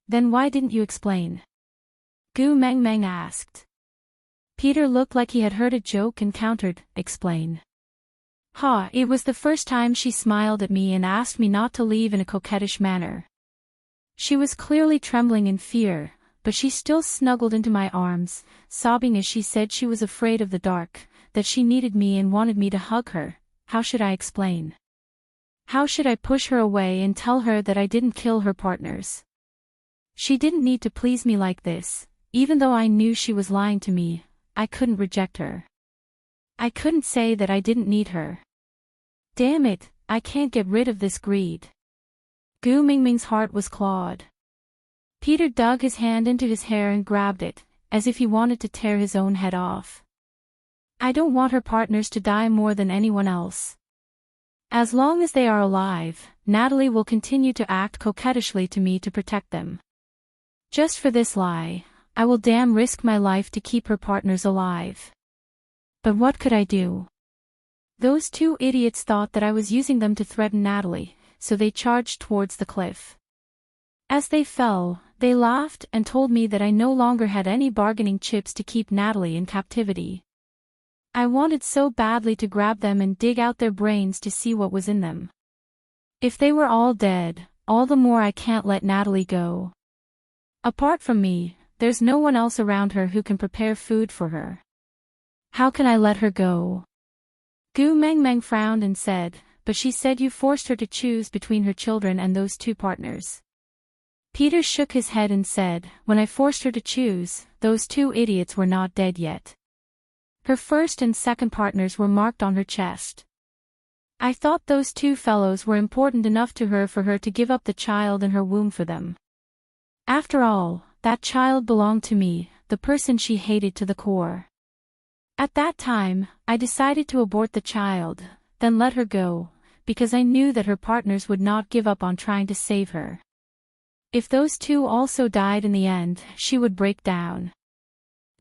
Then why didn't you explain? Gu Meng Meng asked. Peter looked like he had heard a joke and countered, explain. Ha, it was the first time she smiled at me and asked me not to leave in a coquettish manner. She was clearly trembling in fear, but she still snuggled into my arms, sobbing as she said she was afraid of the dark, that she needed me and wanted me to hug her. How should I explain? How should I push her away and tell her that I didn't kill her partners? She didn't need to please me like this. Even though I knew she was lying to me, I couldn't reject her. I couldn't say that I didn't need her. Damn it, I can't get rid of this greed. Gu Mingming's heart was clawed. Peter dug his hand into his hair and grabbed it, as if he wanted to tear his own head off. I don't want her partners to die more than anyone else. As long as they are alive, Natalie will continue to act coquettishly to me to protect them. Just for this lie, I will damn risk my life to keep her partners alive. But what could I do? Those two idiots thought that I was using them to threaten Natalie, so they charged towards the cliff. As they fell, they laughed and told me that I no longer had any bargaining chips to keep Natalie in captivity. I wanted so badly to grab them and dig out their brains to see what was in them. If they were all dead, all the more I can't let Natalie go. Apart from me, there's no one else around her who can prepare food for her. How can I let her go? Gu Meng Meng frowned and said, but she said you forced her to choose between her children and those two partners. Peter shook his head and said, when I forced her to choose, those two idiots were not dead yet. Her first and second partners were marked on her chest. I thought those two fellows were important enough to her for her to give up the child in her womb for them. After all, that child belonged to me, the person she hated to the core. At that time, I decided to abort the child, then let her go, because I knew that her partners would not give up on trying to save her. If those two also died in the end, she would break down.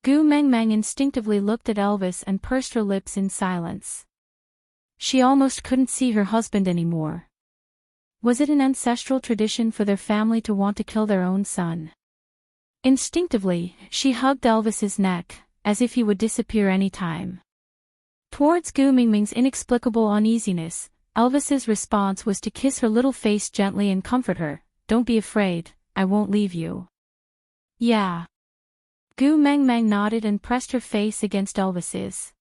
Gu Meng Meng instinctively looked at Elvis and pursed her lips in silence. She almost couldn't see her husband anymore. Was it an ancestral tradition for their family to want to kill their own son? Instinctively, she hugged Elvis's neck, as if he would disappear any time. Towards Gu Mingming's inexplicable uneasiness, Elvis's response was to kiss her little face gently and comfort her. Don't be afraid, I won't leave you. Yeah. Gu Meng Meng nodded and pressed her face against Elvis's.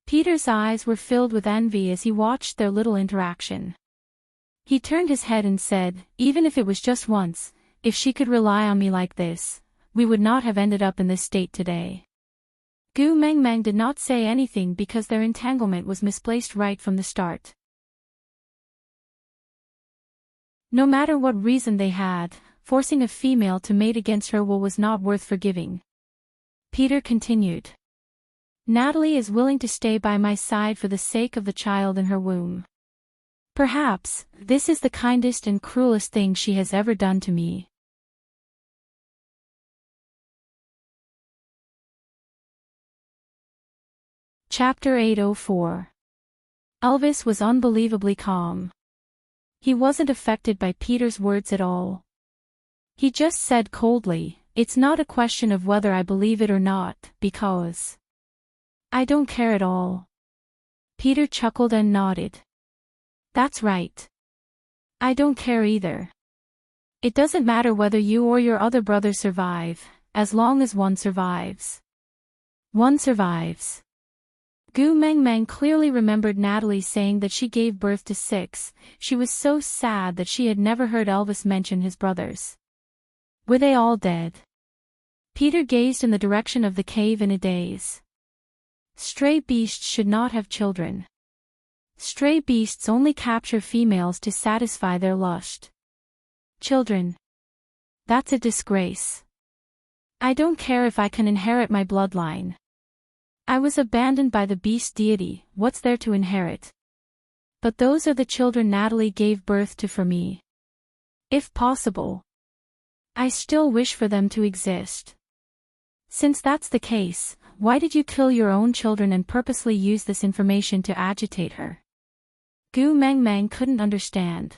Peter's eyes were filled with envy as he watched their little interaction. He turned his head and said, even if it was just once, if she could rely on me like this, we would not have ended up in this state today. Gu Meng Meng did not say anything because their entanglement was misplaced right from the start. No matter what reason they had, forcing a female to mate against her will was not worth forgiving. Peter continued. Natalie is willing to stay by my side for the sake of the child in her womb. Perhaps, this is the kindest and cruelest thing she has ever done to me. Chapter 804. Elvis was unbelievably calm. He wasn't affected by Peter's words at all. He just said coldly, it's not a question of whether I believe it or not, because I don't care at all. Peter chuckled and nodded. That's right. I don't care either. It doesn't matter whether you or your other brother survive, as long as one survives. One survives. Gu Meng Meng clearly remembered Natalie saying that she gave birth to 6. She was so sad that she had never heard Elvis mention his brothers. Were they all dead? Peter gazed in the direction of the cave in a daze. Stray beasts should not have children. Stray beasts only capture females to satisfy their lust. Children. That's a disgrace. I don't care if I can inherit my bloodline. I was abandoned by the beast deity, what's there to inherit? But those are the children Natalie gave birth to for me. If possible, I still wish for them to exist. Since that's the case, why did you kill your own children and purposely use this information to agitate her? Gu Mengmeng couldn't understand.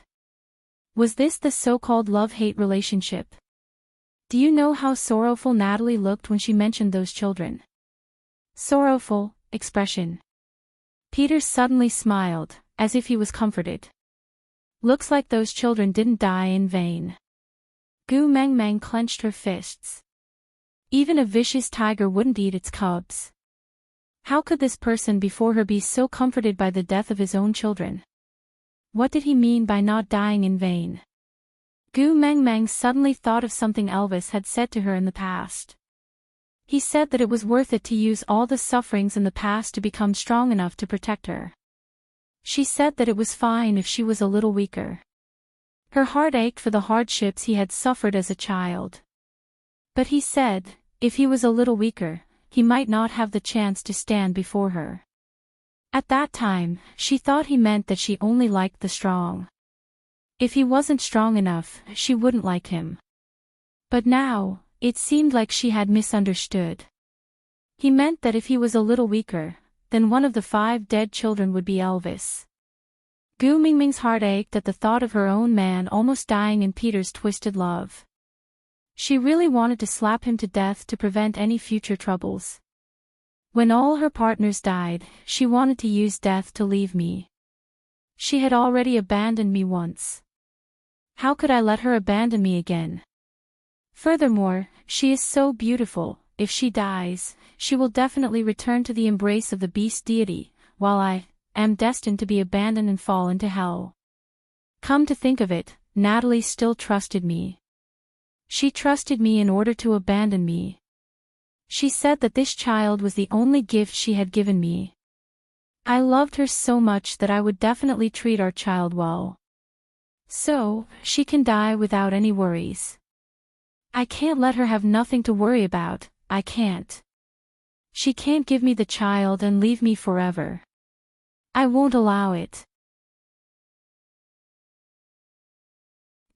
Was this the so-called love-hate relationship? Do you know how sorrowful Natalie looked when she mentioned those children? Sorrowful expression. Peter suddenly smiled, as if he was comforted. Looks like those children didn't die in vain. Gu Mengmeng clenched her fists. Even a vicious tiger wouldn't eat its cubs. How could this person before her be so comforted by the death of his own children? What did he mean by not dying in vain? Gu Mengmeng suddenly thought of something Elvis had said to her in the past. He said that it was worth it to use all the sufferings in the past to become strong enough to protect her. She said that it was fine if she was a little weaker. Her heart ached for the hardships he had suffered as a child. But he said, if he was a little weaker, he might not have the chance to stand before her. At that time, she thought he meant that she only liked the strong. If he wasn't strong enough, she wouldn't like him. But now, it seemed like she had misunderstood. He meant that if he was a little weaker, then one of the 5 dead children would be Elvis. Gu Mingming's heart ached at the thought of her own man almost dying in Peter's twisted love. She really wanted to slap him to death to prevent any future troubles. When all her partners died, she wanted to use death to leave me. She had already abandoned me once. How could I let her abandon me again? Furthermore, she is so beautiful, if she dies, she will definitely return to the embrace of the beast deity, while I am destined to be abandoned and fall into hell. Come to think of it, Natalie still trusted me. She trusted me in order to abandon me. She said that this child was the only gift she had given me. I loved her so much that I would definitely treat our child well. So, she can die without any worries. I can't let her have nothing to worry about, I can't. She can't give me the child and leave me forever. I won't allow it.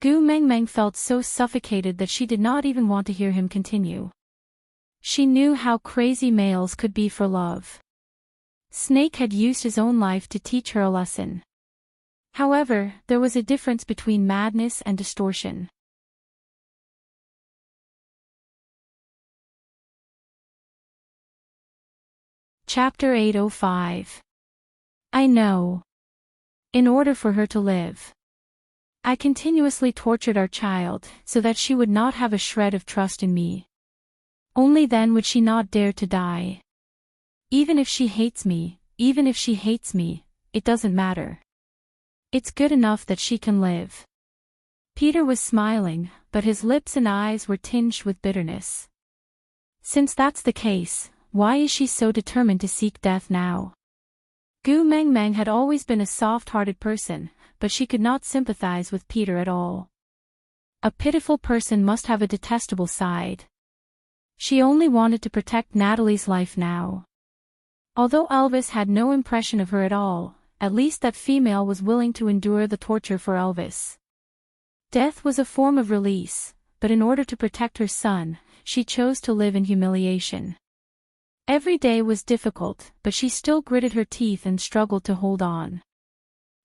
Gu Mengmeng felt so suffocated that she did not even want to hear him continue. She knew how crazy males could be for love. Snake had used his own life to teach her a lesson. However, there was a difference between madness and distortion. Chapter 805. I know. In order for her to live, I continuously tortured our child, so that she would not have a shred of trust in me. Only then would she not dare to die. Even if she hates me, it doesn't matter. It's good enough that she can live. Peter was smiling, but his lips and eyes were tinged with bitterness. Since that's the case, why is she so determined to seek death now? Gu Mengmeng had always been a soft-hearted person, but she could not sympathize with Peter at all. A pitiful person must have a detestable side. She only wanted to protect Natalie's life now. Although Elvis had no impression of her at all, at least that female was willing to endure the torture for Elvis. Death was a form of release, but in order to protect her son, she chose to live in humiliation. Every day was difficult, but she still gritted her teeth and struggled to hold on.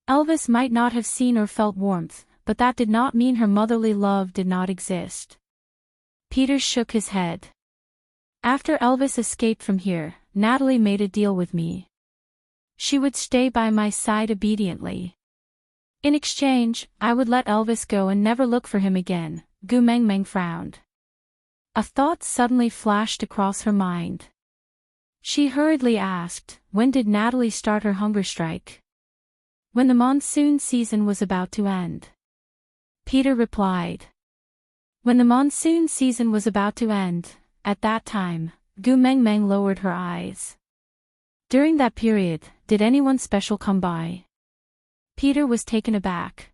Elvis might not have seen or felt warmth, but that did not mean her motherly love did not exist. Peter shook his head. After Elvis escaped from here, Natalie made a deal with me. She would stay by my side obediently. In exchange, I would let Elvis go and never look for him again. Gu Mengmeng frowned. A thought suddenly flashed across her mind. She hurriedly asked, when did Natalie start her hunger strike? When the monsoon season was about to end. Peter replied. When the monsoon season was about to end, At that time, Gu Meng Meng lowered her eyes. During that period, did anyone special come by? Peter was taken aback.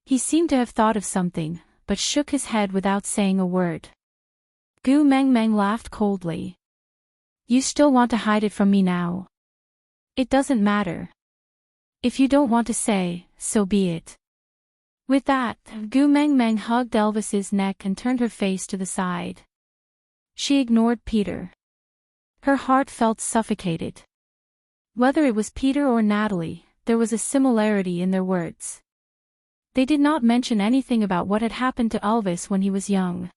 He seemed to have thought of something, but shook his head without saying a word. Gu Meng Meng laughed coldly. You still want to hide it from me now? It doesn't matter. If you don't want to say, so be it. With that, Gu Meng Meng hugged Elvis's neck and turned her face to the side. She ignored Peter. Her heart felt suffocated. Whether it was Peter or Natalie, there was a similarity in their words. They did not mention anything about what had happened to Elvis when he was young.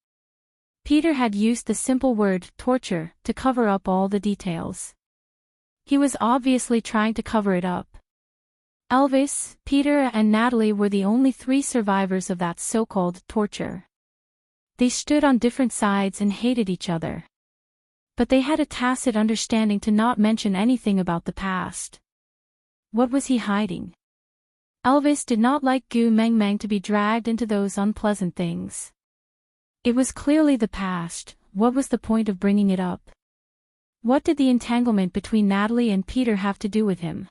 Peter had used the simple word, torture, to cover up all the details. He was obviously trying to cover it up. Elvis, Peter and Natalie were the only 3 survivors of that so-called torture. They stood on different sides and hated each other. But they had a tacit understanding to not mention anything about the past. What was he hiding? Elvis did not like Gu Meng Meng to be dragged into those unpleasant things. It was clearly the past. What was the point of bringing it up? What did the entanglement between Natalie and Peter have to do with him?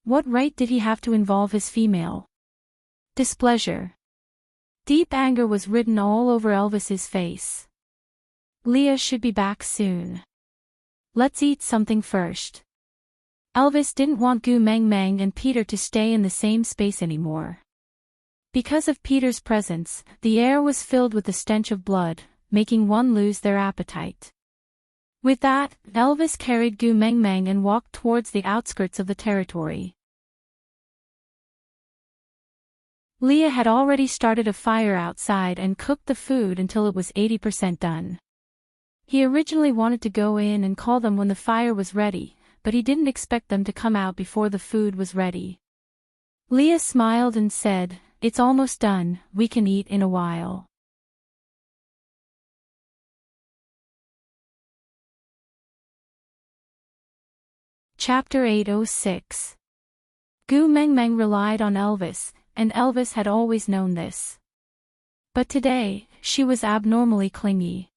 What right did he have to involve his female? Displeasure. Deep anger was written all over Elvis's face. Leah should be back soon. Let's eat something first. Elvis didn't want Gu Meng Meng and Peter to stay in the same space anymore. Because of Peter's presence, the air was filled with the stench of blood, making one lose their appetite. With that, Elvis carried Gu Meng Meng and walked towards the outskirts of the territory. Leah had already started a fire outside and cooked the food until it was 80% done. He originally wanted to go in and call them when the fire was ready, but he didn't expect them to come out before the food was ready. Leah smiled and said, "It's almost done, we can eat in a while." Chapter 806. Gu Meng Meng relied on Elvis, and Elvis had always known this. But today, she was abnormally clingy.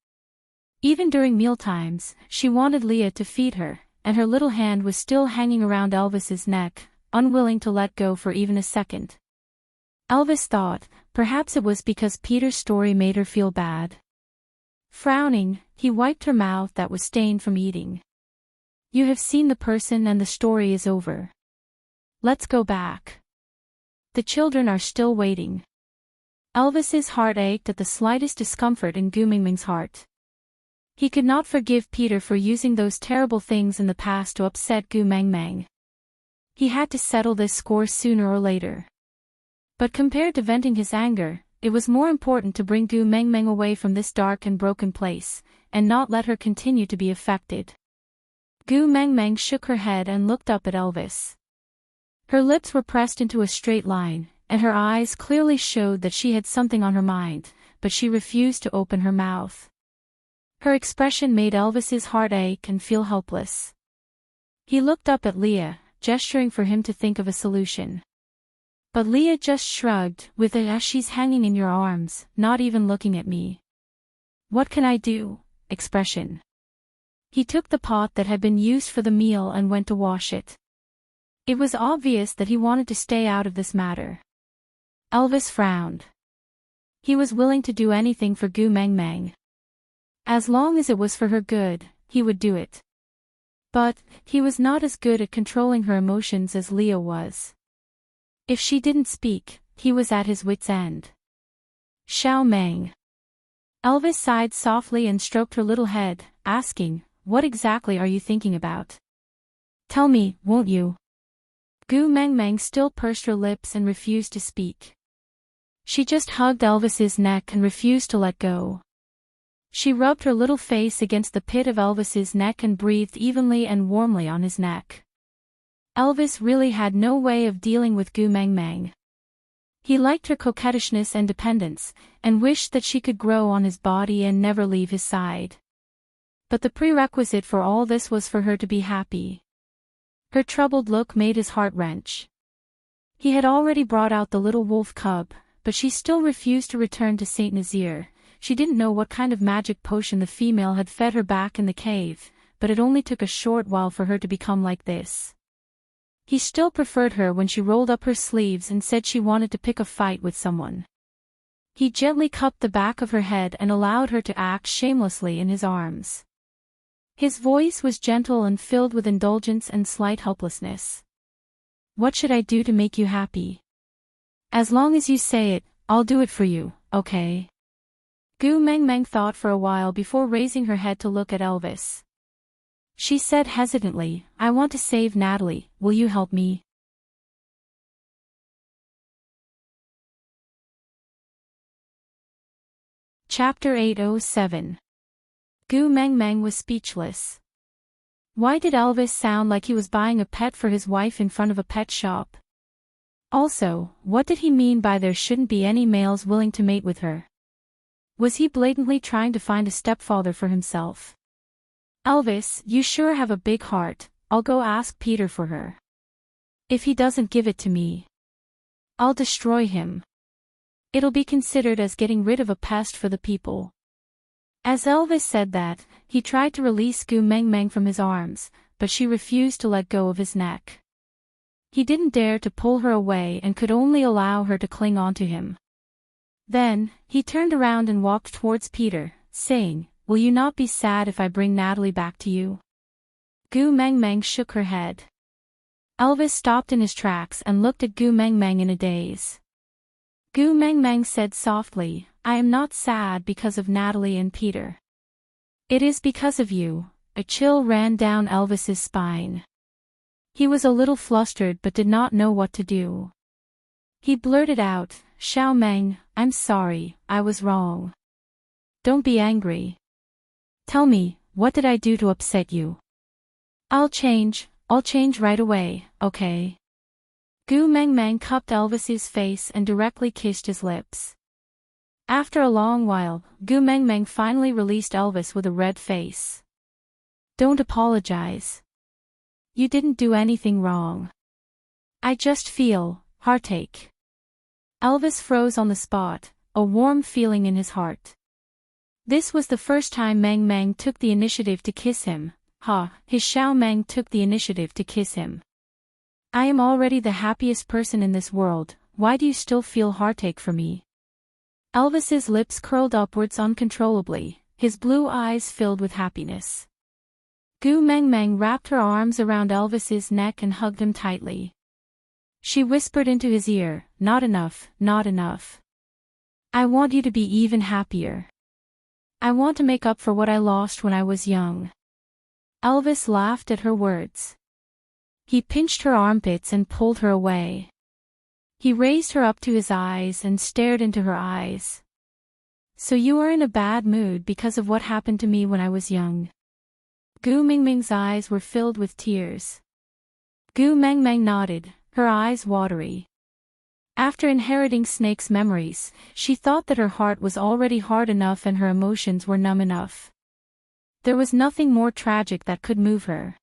Even during mealtimes, she wanted Leah to feed her, and her little hand was still hanging around Elvis's neck, unwilling to let go for even a second. Elvis thought, perhaps it was because Peter's story made her feel bad. Frowning, he wiped her mouth that was stained from eating. "You have seen the person and the story is over. Let's go back. The children are still waiting." Elvis's heart ached at the slightest discomfort in Gu Meng Meng's heart. He could not forgive Peter for using those terrible things in the past to upset Gu Meng Meng. He had to settle this score sooner or later. But compared to venting his anger, it was more important to bring Gu Meng Meng away from this dark and broken place, and not let her continue to be affected. Gu Meng Meng shook her head and looked up at Elvis. Her lips were pressed into a straight line, and her eyes clearly showed that she had something on her mind, but she refused to open her mouth. Her expression made Elvis's heart ache and feel helpless. He looked up at Leah, gesturing for him to think of a solution. But Leah just shrugged, with it as she's hanging in your arms, not even looking at me. "What can I do?" expression. He took the pot that had been used for the meal and went to wash it. It was obvious that he wanted to stay out of this matter. Elvis frowned. He was willing to do anything for Gu Meng Meng. As long as it was for her good, he would do it. But, he was not as good at controlling her emotions as Leah was. If she didn't speak, he was at his wit's end. "Xiao Meng." Elvis sighed softly and stroked her little head, asking, "What exactly are you thinking about? Tell me, won't you?" Gu Meng Meng still pursed her lips and refused to speak. She just hugged Elvis's neck and refused to let go. She rubbed her little face against the pit of Elvis's neck and breathed evenly and warmly on his neck. Elvis really had no way of dealing with Gu Meng Meng. He liked her coquettishness and dependence, and wished that she could grow on his body and never leave his side. But the prerequisite for all this was for her to be happy. Her troubled look made his heart wrench. He had already brought out the little wolf cub, but she still refused to return to Saint Nazaire. she didn't know what kind of magic potion the female had fed her back in the cave, but it only took a short while for her to become like this. He still preferred her when she rolled up her sleeves and said she wanted to pick a fight with someone. He gently cupped the back of her head and allowed her to act shamelessly in his arms. His voice was gentle and filled with indulgence and slight helplessness. "What should I do to make you happy? As long as you say it, I'll do it for you, okay?" Gu Mengmeng thought for a while before raising her head to look at Elvis. She said hesitantly, "I want to save Natalie, will you help me?" Chapter 807. Gu Mengmeng was speechless. Why did Elvis sound like he was buying a pet for his wife in front of a pet shop? Also, what did he mean by there shouldn't be any males willing to mate with her? Was he blatantly trying to find a stepfather for himself? "Elvis, you sure have a big heart, I'll go ask Peter for her. If he doesn't give it to me, I'll destroy him. It'll be considered as getting rid of a pest for the people." As Elvis said that, he tried to release Gu Mengmeng from his arms, but she refused to let go of his neck. He didn't dare to pull her away and could only allow her to cling onto him. Then, he turned around and walked towards Peter, saying, "Will you not be sad if I bring Natalie back to you?" Gu Mengmeng shook her head. Elvis stopped in his tracks and looked at Gu Mengmeng in a daze. Gu Mengmeng said softly, "I am not sad because of Natalie and Peter. It is because of you." A chill ran down Elvis's spine. He was a little flustered but did not know what to do. He blurted out, "Xiao Meng, I'm sorry, I was wrong. Don't be angry. Tell me, what did I do to upset you? I'll change right away, okay?" Gu Mengmeng cupped Elvis's face and directly kissed his lips. After a long while, Gu Mengmeng finally released Elvis with a red face. "Don't apologize. You didn't do anything wrong. I just feel heartache." Elvis froze on the spot, a warm feeling in his heart. This was the first time Meng Meng took the initiative to kiss him. His Xiao Meng took the initiative to kiss him. "I am already the happiest person in this world, why do you still feel heartache for me?" Elvis's lips curled upwards uncontrollably, his blue eyes filled with happiness. Gu Mengmeng wrapped her arms around Elvis's neck and hugged him tightly. She whispered into his ear, "Not enough, not enough. I want you to be even happier. I want to make up for what I lost when I was young." Elvis laughed at her words. He pinched her armpits and pulled her away. He raised her up to his eyes and stared into her eyes. "So you are in a bad mood because of what happened to me when I was young?" Gu Mengmeng's eyes were filled with tears. Gu Mengmeng nodded, her eyes watery. After inheriting Snake's memories, she thought that her heart was already hard enough and her emotions were numb enough. There was nothing more tragic that could move her.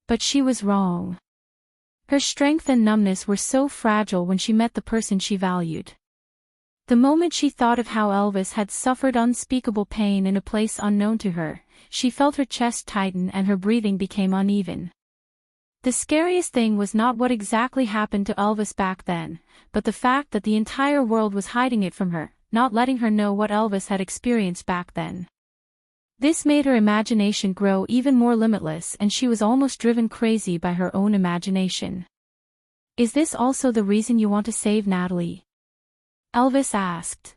But she was wrong. Her strength and numbness were so fragile when she met the person she valued. The moment she thought of how Elvis had suffered unspeakable pain in a place unknown to her, she felt her chest tighten and her breathing became uneven. The scariest thing was not what exactly happened to Elvis back then, but the fact that the entire world was hiding it from her, not letting her know what Elvis had experienced back then. This made her imagination grow even more limitless and she was almost driven crazy by her own imagination. "Is this also the reason you want to save Natalie?" Elvis asked.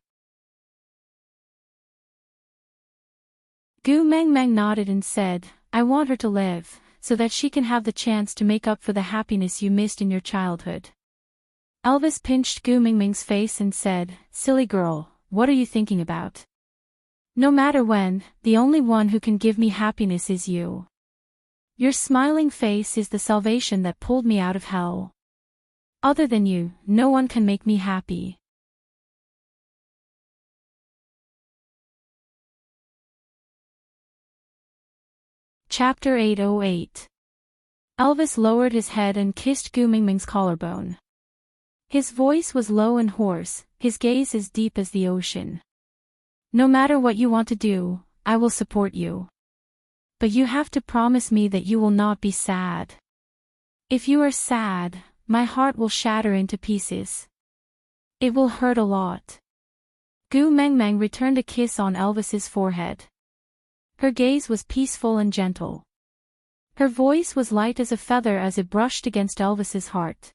Gu Mengmeng nodded and said, "I want her to live, so that she can have the chance to make up for the happiness you missed in your childhood." Elvis pinched Gu Mengmeng's face and said, "Silly girl, what are you thinking about? No matter when, the only one who can give me happiness is you. Your smiling face is the salvation that pulled me out of hell. Other than you, no one can make me happy." Chapter 808. Elvis lowered his head and kissed Gu Mengmeng's collarbone. His voice was low and hoarse, his gaze as deep as the ocean. No matter what you want to do, I will support you. But you have to promise me that you will not be sad. If you are sad, my heart will shatter into pieces. It will hurt a lot. Gu Mengmeng returned a kiss on Elvis's forehead. Her gaze was peaceful and gentle. Her voice was light as a feather as it brushed against Elvis's heart.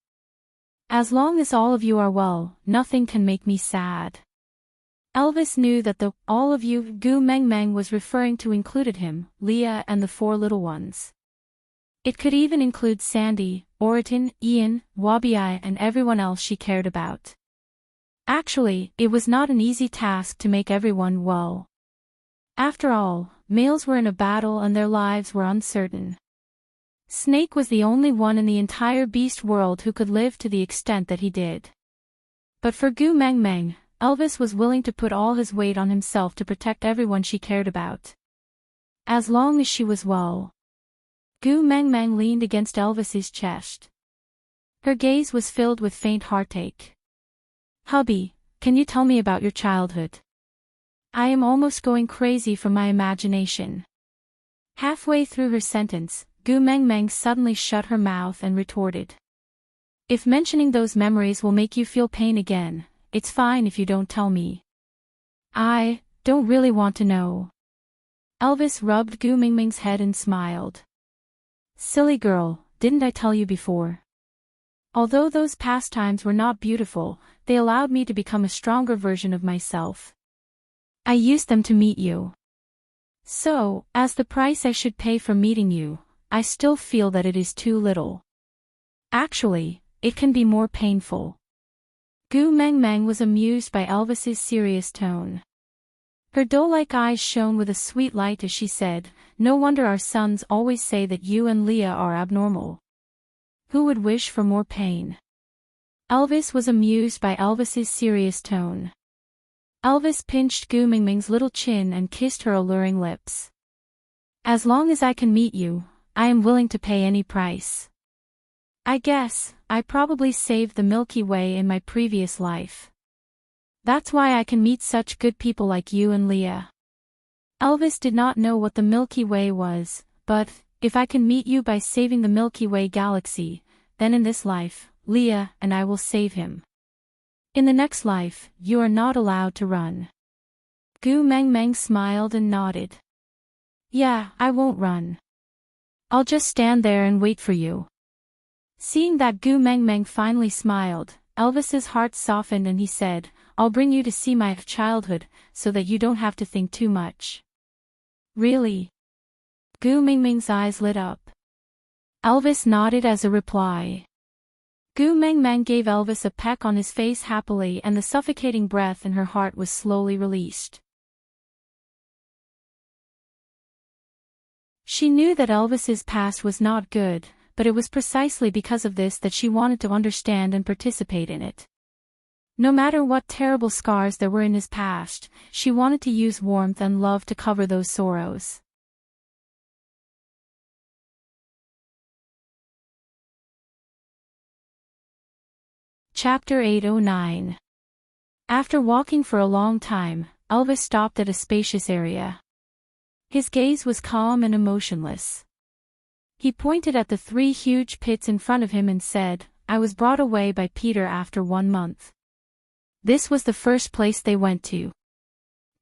As long as all of you are well, nothing can make me sad. Elvis knew that the all of you Gu Mengmeng was referring to included him, Leah and the 4 little ones. It could even include Sandy, Oriton, Ian, Wabi and everyone else she cared about. Actually, it was not an easy task to make everyone well. After all, males were in a battle and their lives were uncertain. Snake was the only one in the entire beast world who could live to the extent that he did. But for Gu Mengmeng, Elvis was willing to put all his weight on himself to protect everyone she cared about. As long as she was well. Gu Mengmeng leaned against Elvis's chest. Her gaze was filled with faint heartache. Hubby, can you tell me about your childhood? I am almost going crazy from my imagination. Halfway through her sentence, Gu Mengmeng suddenly shut her mouth and retorted. If mentioning those memories will make you feel pain again, it's fine if you don't tell me. I don't really want to know. Elvis rubbed Gu Mengmeng's head and smiled. Silly girl, didn't I tell you before? Although those pastimes were not beautiful, they allowed me to become a stronger version of myself. I used them to meet you. So, as the price I should pay for meeting you, I still feel that it is too little. Actually, it can be more painful. Gu Mengmeng was amused by Elvis's serious tone. Her doe-like eyes shone with a sweet light as she said, no wonder our sons always say that you and Leah are abnormal. Who would wish for more pain? Elvis was amused by Elvis's serious tone. Elvis pinched Gu Mengmeng's little chin and kissed her alluring lips. As long as I can meet you, I am willing to pay any price. I guess, I probably saved the Milky Way in my previous life. That's why I can meet such good people like you and Leah. Elvis did not know what the Milky Way was, but, if I can meet you by saving the Milky Way galaxy, then in this life, Leah and I will save him. In the next life, you are not allowed to run. Gu Mengmeng smiled and nodded. Yeah, I won't run. I'll just stand there and wait for you. Seeing that Gu Mengmeng finally smiled, Elvis's heart softened and he said, I'll bring you to see my childhood, so that you don't have to think too much. Really? Gu Mengmeng's eyes lit up. Elvis nodded as a reply. Gu Mengmeng gave Elvis a peck on his face happily and the suffocating breath in her heart was slowly released. She knew that Elvis's past was not good, but it was precisely because of this that she wanted to understand and participate in it. No matter what terrible scars there were in his past, she wanted to use warmth and love to cover those sorrows. Chapter 809. After walking for a long time, Elvis stopped at a spacious area. His gaze was calm and emotionless. He pointed at the 3 huge pits in front of him and said, I was brought away by Peter after 1 month. This was the first place they went to.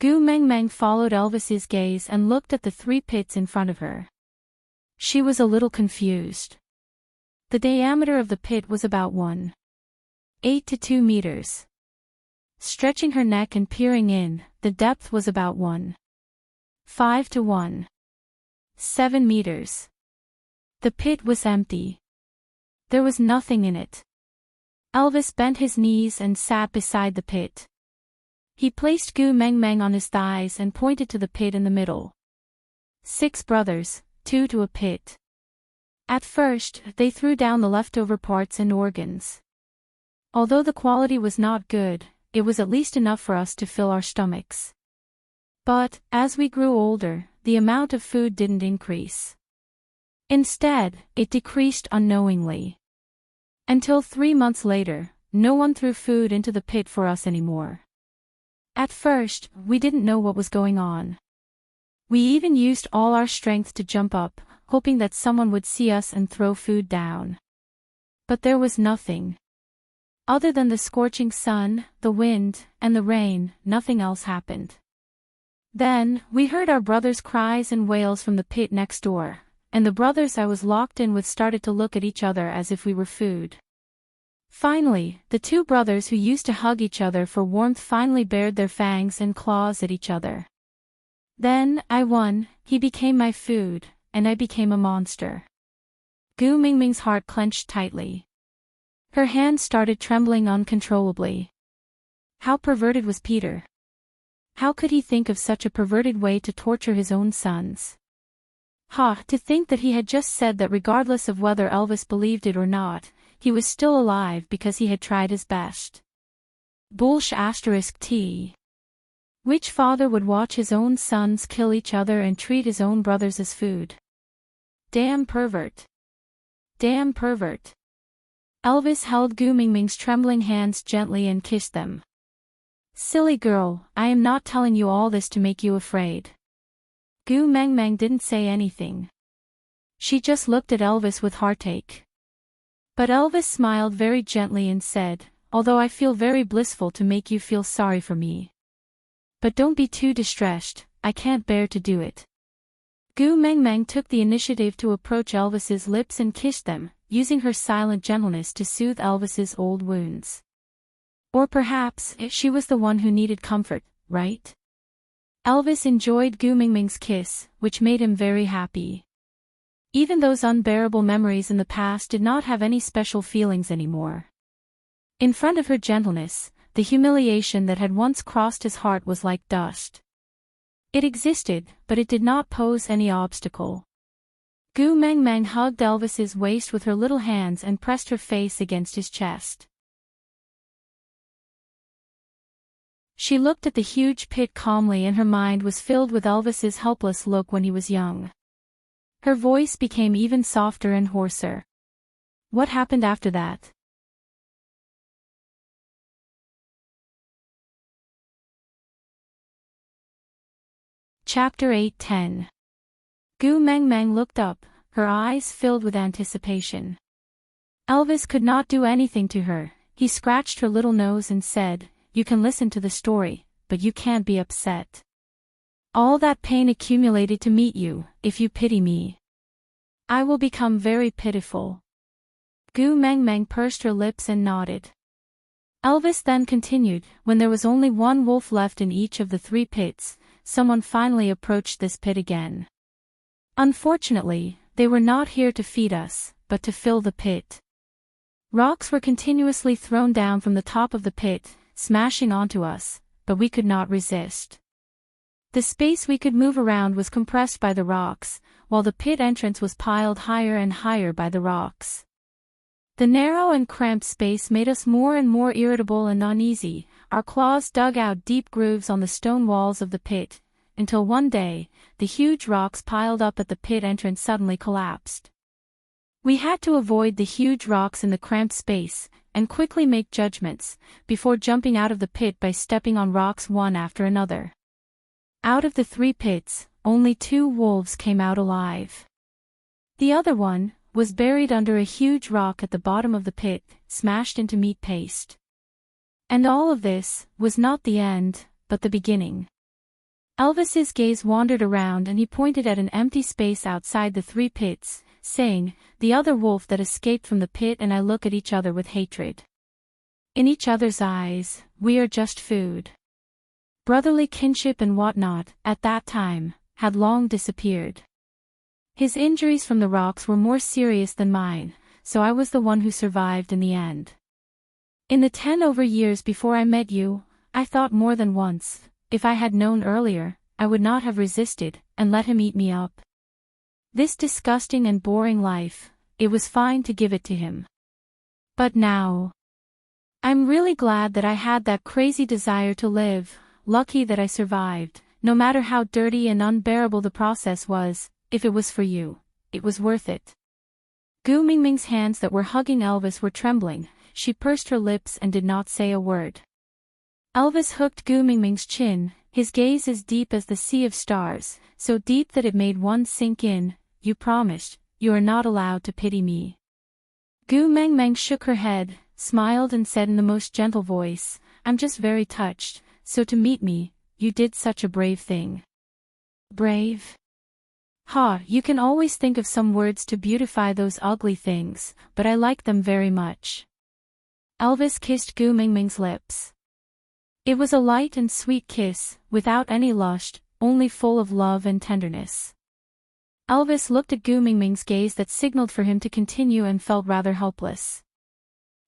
Gu Mengmeng followed Elvis's gaze and looked at the 3 pits in front of her. She was a little confused. The diameter of the pit was about 1.8 to 2 meters. Stretching her neck and peering in, the depth was about 1.5 to 1.7 meters. The pit was empty. There was nothing in it. Elvis bent his knees and sat beside the pit. He placed Gu Mengmeng on his thighs and pointed to the pit in the middle. 6 brothers, 2 to a pit. At first, they threw down the leftover parts and organs. Although the quality was not good, it was at least enough for us to fill our stomachs. But, as we grew older, the amount of food didn't increase. Instead, it decreased unknowingly. Until 3 months later, no one threw food into the pit for us anymore. At first, we didn't know what was going on. We even used all our strength to jump up, hoping that someone would see us and throw food down. But there was nothing. Other than the scorching sun, the wind, and the rain, nothing else happened. Then, we heard our brothers' cries and wails from the pit next door, and the brothers I was locked in with started to look at each other as if we were food. Finally, the two brothers who used to hug each other for warmth finally bared their fangs and claws at each other. Then, I won, he became my food, and I became a monster. Gu Mingming's heart clenched tightly. Her hands started trembling uncontrollably. How perverted was Peter? How could he think of such a perverted way to torture his own sons? To think that he had just said that regardless of whether Elvis believed it or not, he was still alive because he had tried his best. *T. Which father would watch his own sons kill each other and treat his own brothers as food? Damn pervert. Damn pervert. Elvis held Gu Mingming's trembling hands gently and kissed them. Silly girl, I am not telling you all this to make you afraid. Gu Mengmeng didn't say anything. She just looked at Elvis with heartache. But Elvis smiled very gently and said, although I feel very blissful to make you feel sorry for me. But don't be too distressed, I can't bear to do it. Gu Mengmeng took the initiative to approach Elvis's lips and kissed them, using her silent gentleness to soothe Elvis's old wounds. Or perhaps, she was the one who needed comfort, right? Elvis enjoyed Gu Mingming's kiss, which made him very happy. Even those unbearable memories in the past did not have any special feelings anymore. In front of her gentleness, the humiliation that had once crossed his heart was like dust. It existed, but it did not pose any obstacle. Gu Mengmeng hugged Elvis's waist with her little hands and pressed her face against his chest. She looked at the huge pit calmly and her mind was filled with Elvis's helpless look when he was young. Her voice became even softer and hoarser. What happened after that? Chapter 8:10. Gu Mengmeng looked up, her eyes filled with anticipation. Elvis could not do anything to her. He scratched her little nose and said, you can listen to the story, but you can't be upset. All that pain accumulated to meet you, if you pity me. I will become very pitiful. Gu Mengmeng pursed her lips and nodded. Elvis then continued, when there was only one wolf left in each of the 3 pits, someone finally approached this pit again. Unfortunately, they were not here to feed us, but to fill the pit. Rocks were continuously thrown down from the top of the pit, smashing onto us, but we could not resist. The space we could move around was compressed by the rocks, while the pit entrance was piled higher and higher by the rocks. The narrow and cramped space made us more and more irritable and uneasy. Our claws dug out deep grooves on the stone walls of the pit, until one day, the huge rocks piled up at the pit entrance suddenly collapsed. We had to avoid the huge rocks in the cramped space, and quickly make judgments, before jumping out of the pit by stepping on rocks one after another. Out of the 3 pits, only 2 wolves came out alive. The other one was buried under a huge rock at the bottom of the pit, smashed into meat paste. And all of this was not the end, but the beginning. Elvis's gaze wandered around and he pointed at an empty space outside the 3 pits, saying, the other wolf that escaped from the pit and I look at each other with hatred. In each other's eyes, we are just food. Brotherly kinship and whatnot, at that time, had long disappeared. His injuries from the rocks were more serious than mine, so I was the one who survived in the end. In the 10 over years before I met you, I thought more than once, if I had known earlier, I would not have resisted, and let him eat me up. This disgusting and boring life, it was fine to give it to him. But now, I'm really glad that I had that crazy desire to live, lucky that I survived, no matter how dirty and unbearable the process was, if it was for you, it was worth it. Gu Mingming's hands that were hugging Elvis were trembling, she pursed her lips and did not say a word. Elvis hooked Gu Mingming's chin, his gaze as deep as the sea of stars, so deep that it made one sink in. You promised, you are not allowed to pity me. Gu Mengmeng shook her head, smiled and said in the most gentle voice, I'm just very touched, so to meet me, you did such a brave thing. Brave? Ha, you can always think of some words to beautify those ugly things, but I like them very much. Elvis kissed Gu Mingming's lips. It was a light and sweet kiss, without any lust, only full of love and tenderness. Elvis looked at Gu Mingming's gaze that signaled for him to continue and felt rather helpless.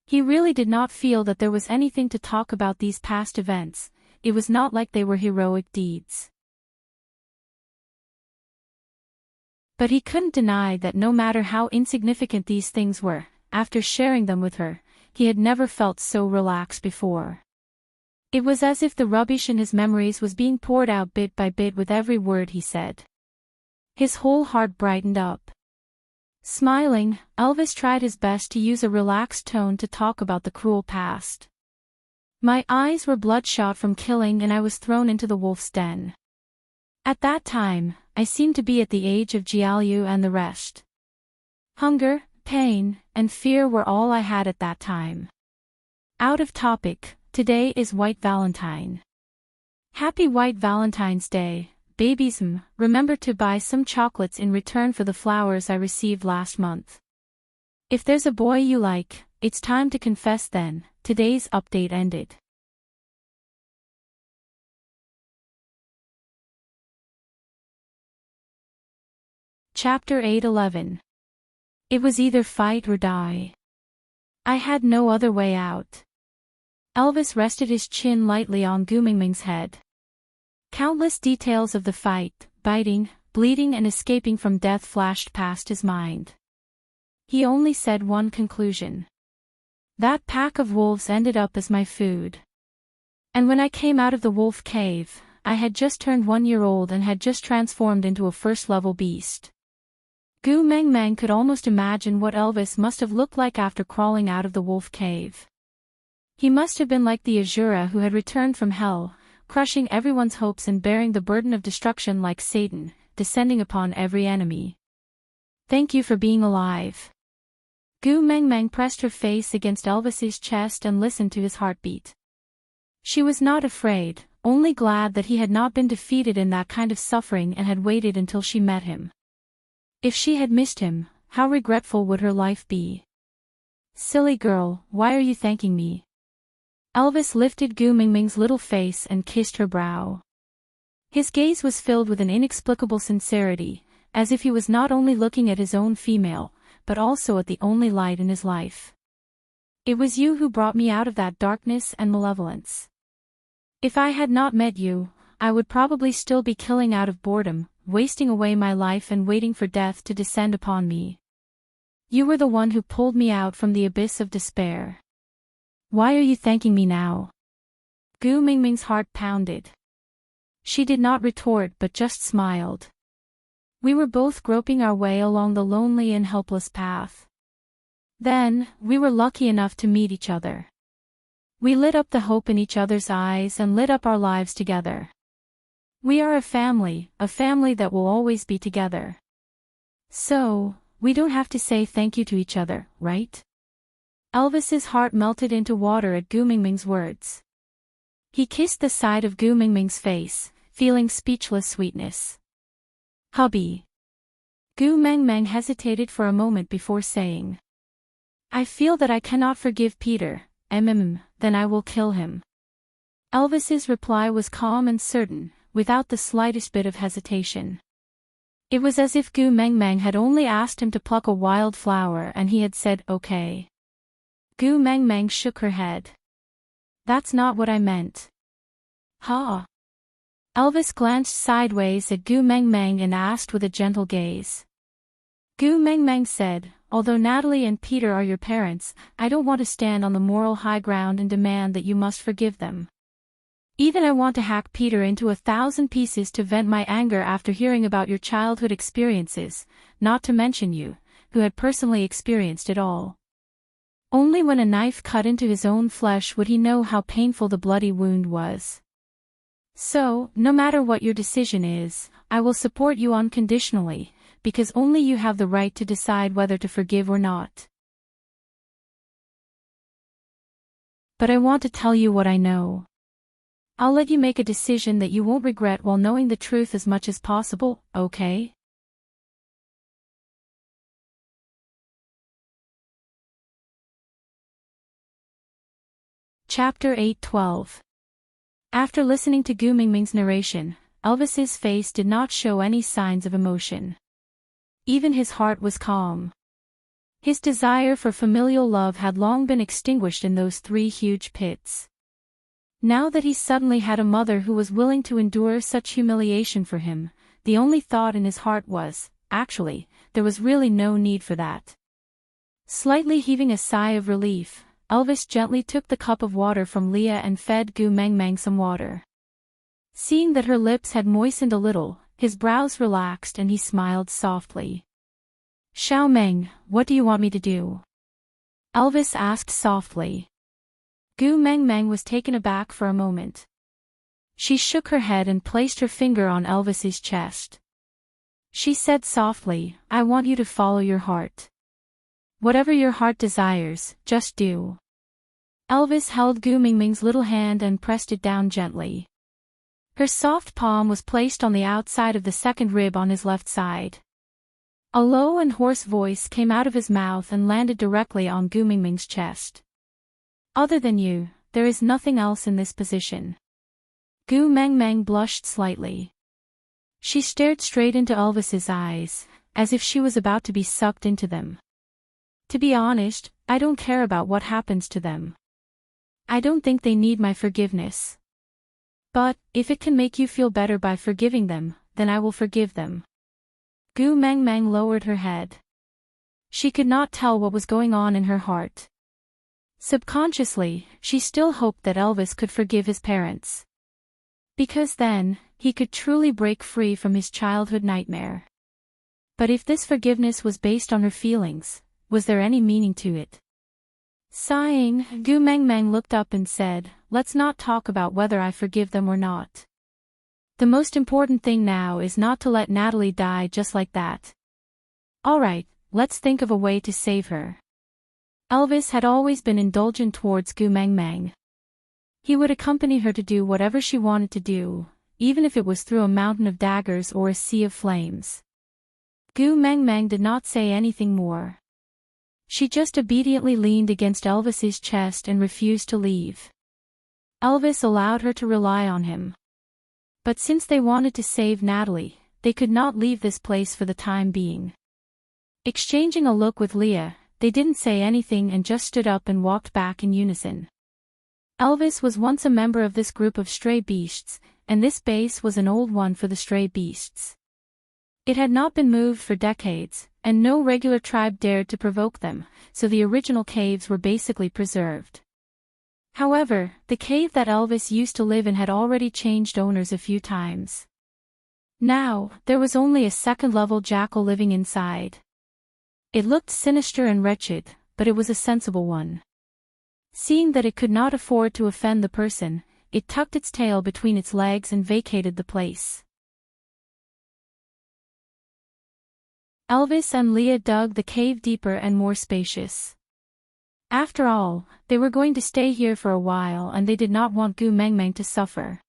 He really did not feel that there was anything to talk about these past events. It was not like they were heroic deeds. But he couldn't deny that no matter how insignificant these things were, after sharing them with her, he had never felt so relaxed before. It was as if the rubbish in his memories was being poured out bit by bit with every word he said. His whole heart brightened up. Smiling, Elvis tried his best to use a relaxed tone to talk about the cruel past. My eyes were bloodshot from killing and I was thrown into the wolf's den. At that time, I seemed to be at the age of Jiaoyu and the rest. Hunger, pain, and fear were all I had at that time. Out of topic, today is White Valentine. Happy White Valentine's Day. Babies, remember to buy some chocolates in return for the flowers I received last month. If there's a boy you like, it's time to confess then. Today's update ended. Chapter 8:11. It was either fight or die. I had no other way out. Elvis rested his chin lightly on Gu Mingming's head. Countless details of the fight, biting, bleeding and escaping from death flashed past his mind. He only said one conclusion. That pack of wolves ended up as my food. And when I came out of the wolf cave, I had just turned 1 year old and had just transformed into a first-level beast. Gu Mengmeng could almost imagine what Elvis must have looked like after crawling out of the wolf cave. He must have been like the Asura who had returned from hell, crushing everyone's hopes and bearing the burden of destruction like Satan, descending upon every enemy. Thank you for being alive. Gu Mengmeng pressed her face against Elvis's chest and listened to his heartbeat. She was not afraid, only glad that he had not been defeated in that kind of suffering and had waited until she met him. If she had missed him, how regretful would her life be? Silly girl, why are you thanking me? Elvis lifted Gu Mingming's little face and kissed her brow. His gaze was filled with an inexplicable sincerity, as if he was not only looking at his own female, but also at the only light in his life. It was you who brought me out of that darkness and malevolence. If I had not met you, I would probably still be killing out of boredom, wasting away my life and waiting for death to descend upon me. You were the one who pulled me out from the abyss of despair. Why are you thanking me now? Gu Mingming's heart pounded. She did not retort but just smiled. We were both groping our way along the lonely and helpless path. Then, we were lucky enough to meet each other. We lit up the hope in each other's eyes and lit up our lives together. We are a family that will always be together. So, we don't have to say thank you to each other, right? Elvis's heart melted into water at Gu Mingming's words. He kissed the side of Gu Mingming's face, feeling speechless sweetness. Hubby. Gu Mengmeng hesitated for a moment before saying. I feel that I cannot forgive Peter, then I will kill him. Elvis's reply was calm and certain, without the slightest bit of hesitation. It was as if Gu Mengmeng had only asked him to pluck a wild flower and he had said, okay. Gu Mengmeng shook her head. That's not what I meant. Ha! Elvis glanced sideways at Gu Mengmeng and asked with a gentle gaze. Gu Mengmeng said, although Natalie and Peter are your parents, I don't want to stand on the moral high ground and demand that you must forgive them. Even I want to hack Peter into 1,000 pieces to vent my anger after hearing about your childhood experiences, not to mention you, who had personally experienced it all. Only when a knife cut into his own flesh would he know how painful the bloody wound was. So, no matter what your decision is, I will support you unconditionally, because only you have the right to decide whether to forgive or not. But I want to tell you what I know. I'll let you make a decision that you won't regret while knowing the truth as much as possible, okay? Chapter 8:12. After listening to Gu Mingming's narration, Elvis's face did not show any signs of emotion. Even his heart was calm. His desire for familial love had long been extinguished in those 3 huge pits. Now that he suddenly had a mother who was willing to endure such humiliation for him, the only thought in his heart was, actually, there was really no need for that. Slightly heaving a sigh of relief, Elvis gently took the cup of water from Leah and fed Gu Mengmeng some water. Seeing that her lips had moistened a little, his brows relaxed and he smiled softly. "Xiao Meng, what do you want me to do?" Elvis asked softly. Gu Mengmeng was taken aback for a moment. She shook her head and placed her finger on Elvis's chest. She said softly, "I want you to follow your heart. Whatever your heart desires, just do." Elvis held Gu Mingming's little hand and pressed it down gently. Her soft palm was placed on the outside of the second rib on his left side. A low and hoarse voice came out of his mouth and landed directly on Gu Mingming's chest. "Other than you, there is nothing else in this position." Gu Mengmeng blushed slightly. She stared straight into Elvis's eyes, as if she was about to be sucked into them. "To be honest, I don't care about what happens to them. I don't think they need my forgiveness. But, if it can make you feel better by forgiving them, then I will forgive them." Gu Mengmeng lowered her head. She could not tell what was going on in her heart. Subconsciously, she still hoped that Elvis could forgive his parents. Because then, he could truly break free from his childhood nightmare. But if this forgiveness was based on her feelings, was there any meaning to it? Sighing, Gu Mengmeng looked up and said, "Let's not talk about whether I forgive them or not. The most important thing now is not to let Natalie die just like that. Alright, let's think of a way to save her." Elvis had always been indulgent towards Gu Mengmeng. He would accompany her to do whatever she wanted to do, even if it was through a mountain of daggers or a sea of flames. Gu Mengmeng did not say anything more. She just obediently leaned against Elvis's chest and refused to leave. Elvis allowed her to rely on him. But since they wanted to save Natalie, they could not leave this place for the time being. Exchanging a look with Leah, they didn't say anything and just stood up and walked back in unison. Elvis was once a member of this group of stray beasts, and this base was an old one for the stray beasts. It had not been moved for decades, and no regular tribe dared to provoke them, so the original caves were basically preserved. However, the cave that Elvis used to live in had already changed owners a few times. Now, there was only a second-level jackal living inside. It looked sinister and wretched, but it was a sensible one. Seeing that it could not afford to offend the person, it tucked its tail between its legs and vacated the place. Elvis and Leah dug the cave deeper and more spacious. After all, they were going to stay here for a while and they did not want Gu Mengmeng to suffer.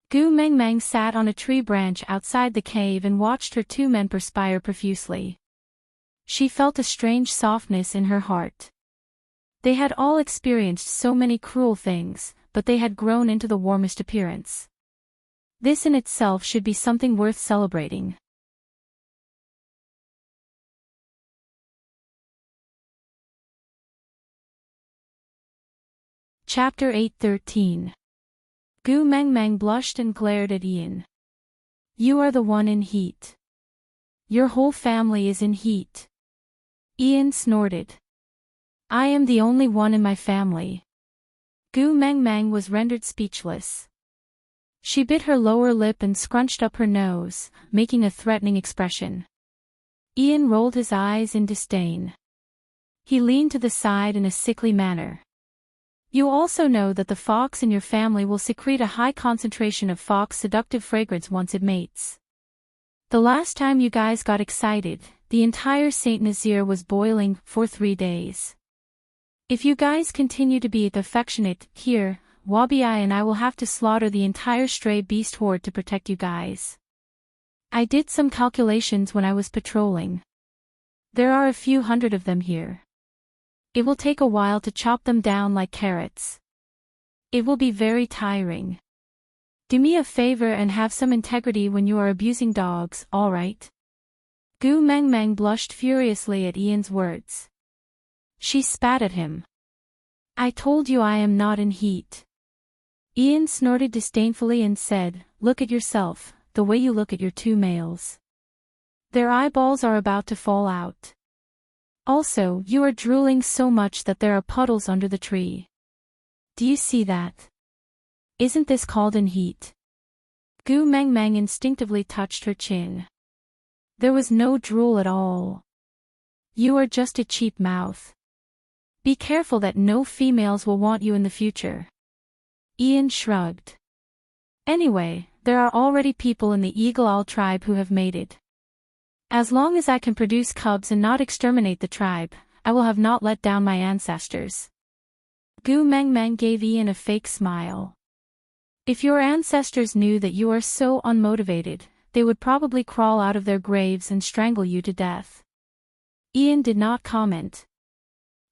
Gu Mengmeng sat on a tree branch outside the cave and watched her 2 men perspire profusely. She felt a strange softness in her heart. They had all experienced so many cruel things, but they had grown into the warmest appearance. This in itself should be something worth celebrating. Chapter 8:13. Gu Mengmeng blushed and glared at Ian. "You are the one in heat. Your whole family is in heat." Ian snorted. "I am the only one in my family." Gu Mengmeng was rendered speechless. She bit her lower lip and scrunched up her nose, making a threatening expression. Ian rolled his eyes in disdain. He leaned to the side in a sickly manner. You also know that the fox in your family will secrete a high concentration of fox seductive fragrance once it mates. The last time you guys got excited, the entire Saint Nazaire was boiling for 3 days. If you guys continue to be affectionate here, Wabi and I will have to slaughter the entire stray beast horde to protect you guys. I did some calculations when I was patrolling. There are a few hundred of them here. It will take a while to chop them down like carrots. It will be very tiring. Do me a favor and have some integrity when you are abusing dogs, alright? Gu Meng Meng blushed furiously at Ian's words. She spat at him. I told you I am not in heat. Ian snorted disdainfully and said, look at yourself, the way you look at your 2 males. Their eyeballs are about to fall out. Also, you are drooling so much that there are puddles under the tree. Do you see that? Isn't this called in heat? Gu Meng Meng instinctively touched her chin. There was no drool at all. You are just a cheap mouth. Be careful that no females will want you in the future. Ian shrugged. Anyway, there are already people in the Eagle Owl tribe who have mated. As long as I can produce cubs and not exterminate the tribe, I will have not let down my ancestors. Gu Meng Meng gave Ian a fake smile. If your ancestors knew that you are so unmotivated, they would probably crawl out of their graves and strangle you to death. Ian did not comment.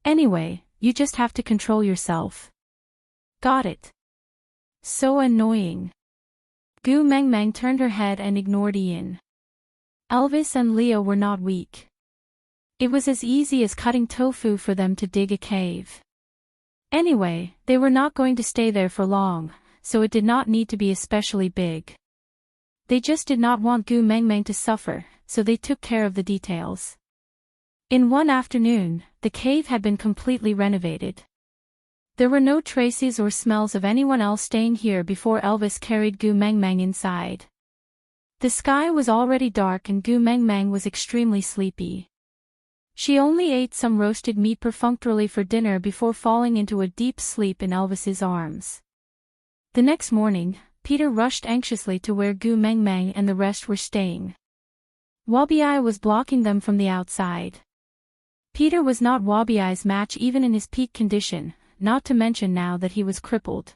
Anyway, you just have to control yourself. Got it. So annoying. Gu Meng Meng turned her head and ignored Ian. Elvis and Leo were not weak. It was as easy as cutting tofu for them to dig a cave. Anyway, they were not going to stay there for long, so it did not need to be especially big. They just did not want Gu Meng Meng to suffer, so they took care of the details. In one afternoon, the cave had been completely renovated. There were no traces or smells of anyone else staying here before Elvis carried Gu Meng Meng inside. The sky was already dark and Gu Meng Meng was extremely sleepy. She only ate some roasted meat perfunctorily for dinner before falling into a deep sleep in Elvis's arms. The next morning, Peter rushed anxiously to where Gu Meng Meng and the rest were staying. Wabi was blocking them from the outside. Peter was not Wabi's match even in his peak condition, not to mention now that he was crippled.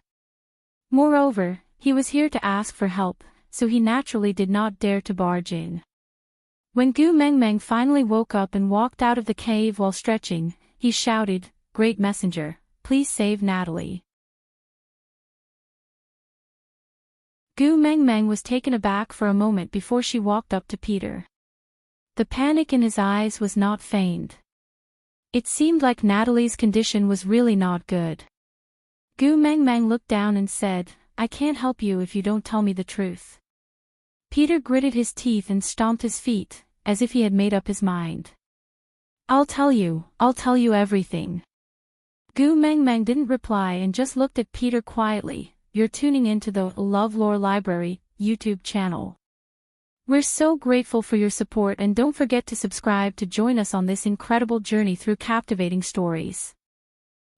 Moreover, he was here to ask for help, so he naturally did not dare to barge in. When Gu Meng Meng finally woke up and walked out of the cave while stretching, he shouted, "Great messenger, please save Natalie." Gu Meng Meng was taken aback for a moment before she walked up to Peter. The panic in his eyes was not feigned. It seemed like Natalie's condition was really not good. Gu Meng Meng looked down and said, "I can't help you if you don't tell me the truth." Peter gritted his teeth and stomped his feet, as if he had made up his mind. I'll tell you everything." Gu Meng Meng didn't reply and just looked at Peter quietly. "You're tuning into the LoveLore Library YouTube channel. We're so grateful for your support and don't forget to subscribe to join us on this incredible journey through captivating stories.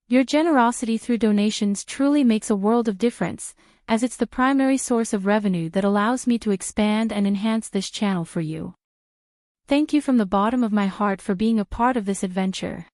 Your generosity through donations truly makes a world of difference, as it's the primary source of revenue that allows me to expand and enhance this channel for you. Thank you from the bottom of my heart for being a part of this adventure.